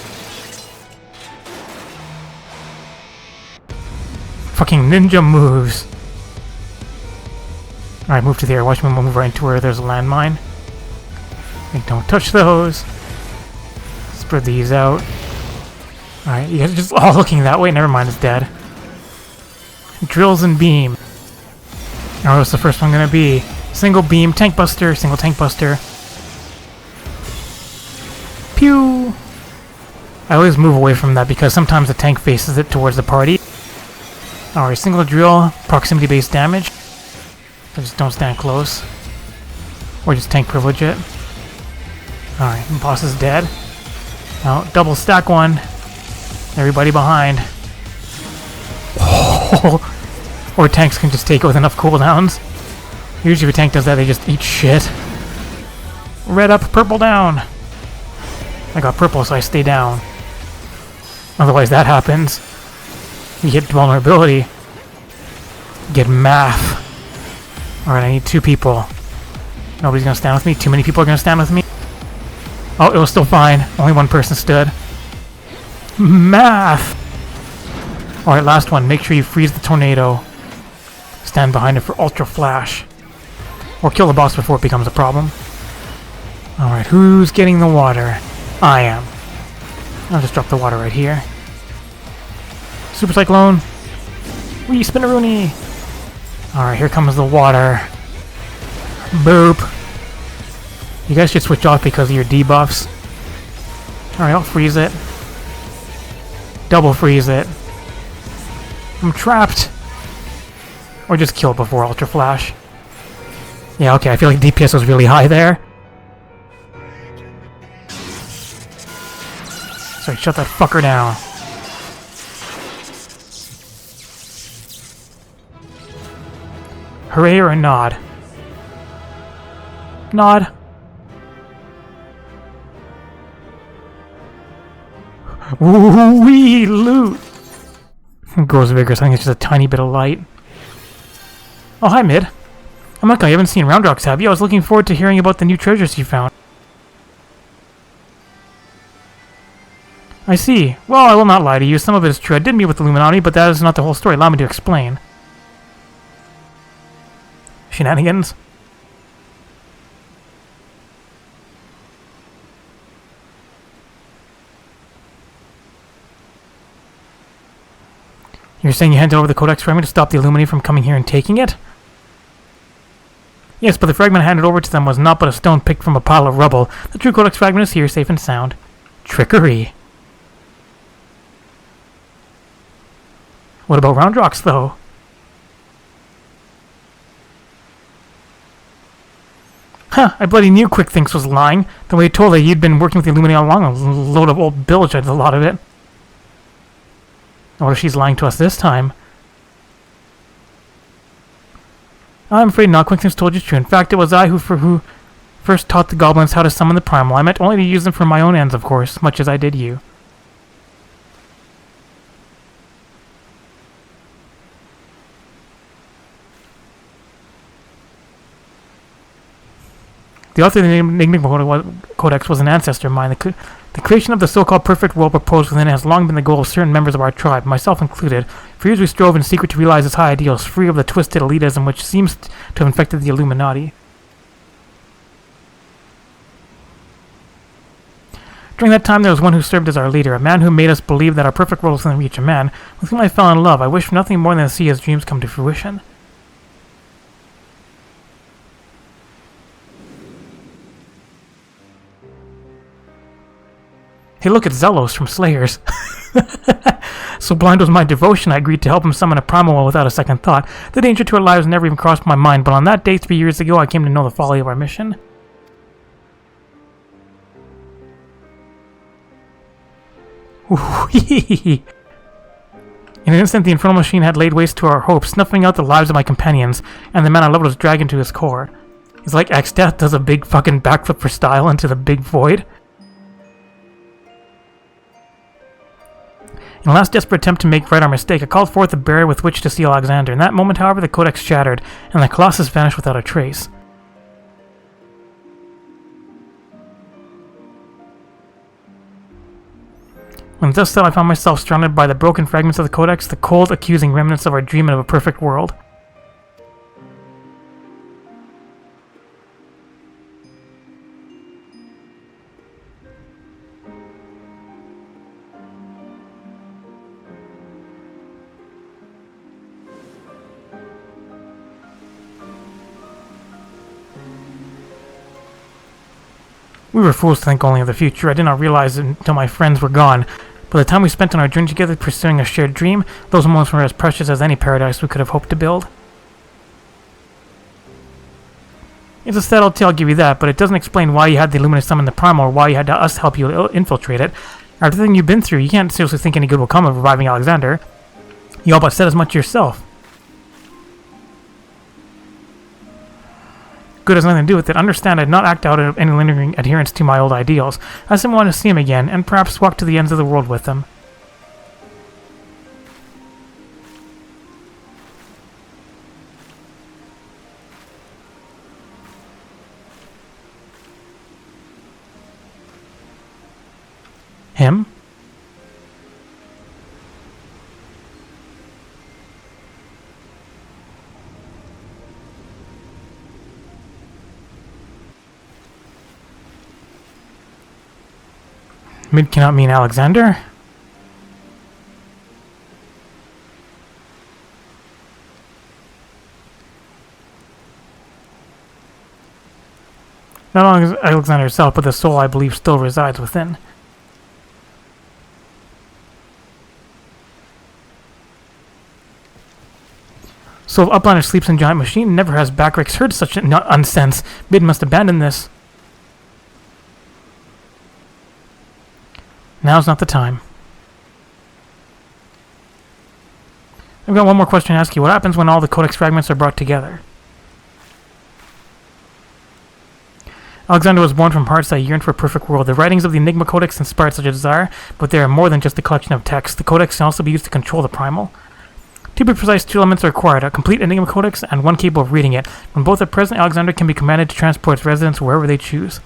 Fucking ninja moves. Alright, move to the air. Watch me move right into where there's a landmine. Okay, don't touch those. Spread these out. Alright, you guys are just all looking that way. Never mind, it's dead. Drills and beam. Now, what's the first one gonna be? Single beam, tank buster, single tank buster. Pew! I always move away from that because sometimes the tank faces it towards the party. Alright, single drill, proximity based damage. So just don't stand close. Or just tank privilege it. Alright, boss is dead. Now, double stack one. Everybody behind. Or tanks can just take it with enough cooldowns. Usually if a tank does that, they just eat shit. Red up, purple down. I got purple, so I stay down. Otherwise that happens. You get vulnerability. You get math. Alright, I need 2 people. Nobody's gonna stand with me. Too many people are gonna stand with me. Oh, it was still fine. Only one person stood. Math! Alright, last one. Make sure you freeze the tornado. Stand behind it for Ultra Flash. Or kill the boss before it becomes a problem. Alright, who's getting the water? I am. I'll just drop the water right here. Super Cyclone. Wee, Spinaroonie! Alright, here comes the water. Boop. You guys should switch off because of your debuffs. Alright, I'll freeze it. Double freeze it. I'm trapped. Or just kill it before Ultra Flash. Yeah, okay, I feel like DPS was really high there. Sorry, shut that fucker down. Hooray or a nod? Nod. Wee loot! Grows vigorous, I think it's just a tiny bit of light. Oh, hi, Mid. I'm not gonna, you haven't seen Round Rocks, have you? I was looking forward to hearing about the new treasures you found. I see. Well, I will not lie to you. Some of it is true. I did meet with the Illuminati, but that is not the whole story. Allow me to explain. Shenanigans? You're saying you handed over the codex fragment to stop the Illuminati from coming here and taking it? Yes, but the fragment handed over to them was not but a stone picked from a pile of rubble. The true codex fragment is here, safe and sound. Trickery. What about Roundrocks, though? Huh, I bloody knew Quick Thinks was lying. The way he told her he'd been working with the Illuminati all along, a load of old bilge, a lot of it. What if she's lying to us this time? I'm afraid not. Quick Thinks told you true. In fact, it was I who first taught the goblins how to summon the primal. I meant only to use them for my own ends, of course, much as I did you. The author of the Enigma Codex was an ancestor of mine. The creation of the so-called perfect world proposed within it has long been the goal of certain members of our tribe, myself included. For years we strove in secret to realize its high ideals, free of the twisted elitism which seems to have infected the Illuminati. During that time there was one who served as our leader, a man who made us believe that our perfect world was within reach, a man with whom I fell in love. I wished for nothing more than to see his dreams come to fruition. Hey, look at Zelos from Slayers. So blind was my devotion, I agreed to help him summon a primal without a second thought. The danger to our lives never even crossed my mind, but on that day 3 years ago, I came to know the folly of our mission. In an instant, the infernal machine had laid waste to our hopes, snuffing out the lives of my companions, and the man I loved was dragged into his core. It's like X-Death does a big fucking backflip for style into the big void. In a last desperate attempt to make right our mistake, I called forth a barrier with which to seal Alexander. In that moment, however, the codex shattered, and the Colossus vanished without a trace. When thus said, I found myself surrounded by the broken fragments of the codex, the cold, accusing remnants of our dream of a perfect world. We were fools to think only of the future. I did not realize it until my friends were gone. By the time we spent on our journey together pursuing a shared dream, those moments were as precious as any paradise we could have hoped to build. It's a sad tale, I'll give you that, but it doesn't explain why you had the Illuminati summon the Primal or why you had us help you infiltrate it. After everything you've been through, you can't seriously think any good will come of reviving Alexander. You all but said as much yourself. Good has nothing to do with it. Understand, I did not act out of any lingering adherence to my old ideals. I simply wanted to see him again, and perhaps walk to the ends of the world with him. Him? Mid cannot mean Alexander? Not only Alexander herself, but the soul I believe still resides within. So if Uplander sleeps in giant machine, never has Backrix heard such nonsense. Mid must abandon this. Now's not the time. I've got one more question to ask you. What happens when all the codex fragments are brought together? Alexander was born from hearts that yearned for a perfect world. The writings of the Enigma Codex inspired such a desire, but they are more than just a collection of texts. The codex can also be used to control the primal. To be precise, 2 elements are required, a complete Enigma Codex and one capable of reading it. When both are present, Alexander can be commanded to transport its residents wherever they choose.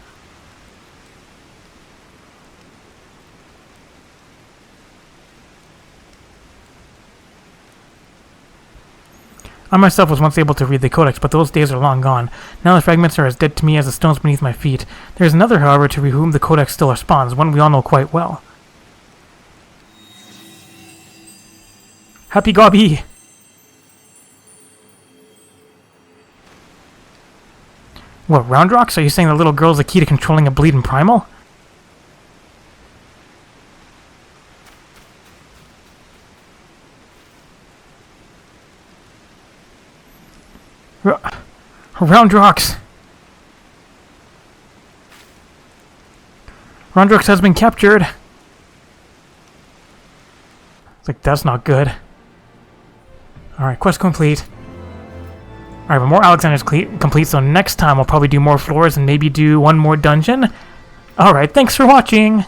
I myself was once able to read the Codex, but those days are long gone. Now the fragments are as dead to me as the stones beneath my feet. There is another, however, to whom the Codex still responds, one we all know quite well. Happy Gobby! What, round rocks? Are you saying the little girl's the key to controlling a bleeding primal? Round rocks! Round rocks has been captured! It's like, that's not good. Alright, quest complete. Alright, but more Alexander's complete, so next time I'll probably do more floors and maybe do one more dungeon. Alright, thanks for watching!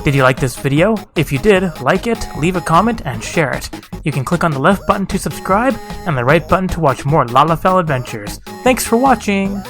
Did you like this video? If you did, like it, leave a comment, and share it. You can click on the left button to subscribe, and the right button to watch more Lalafell adventures. Thanks for watching!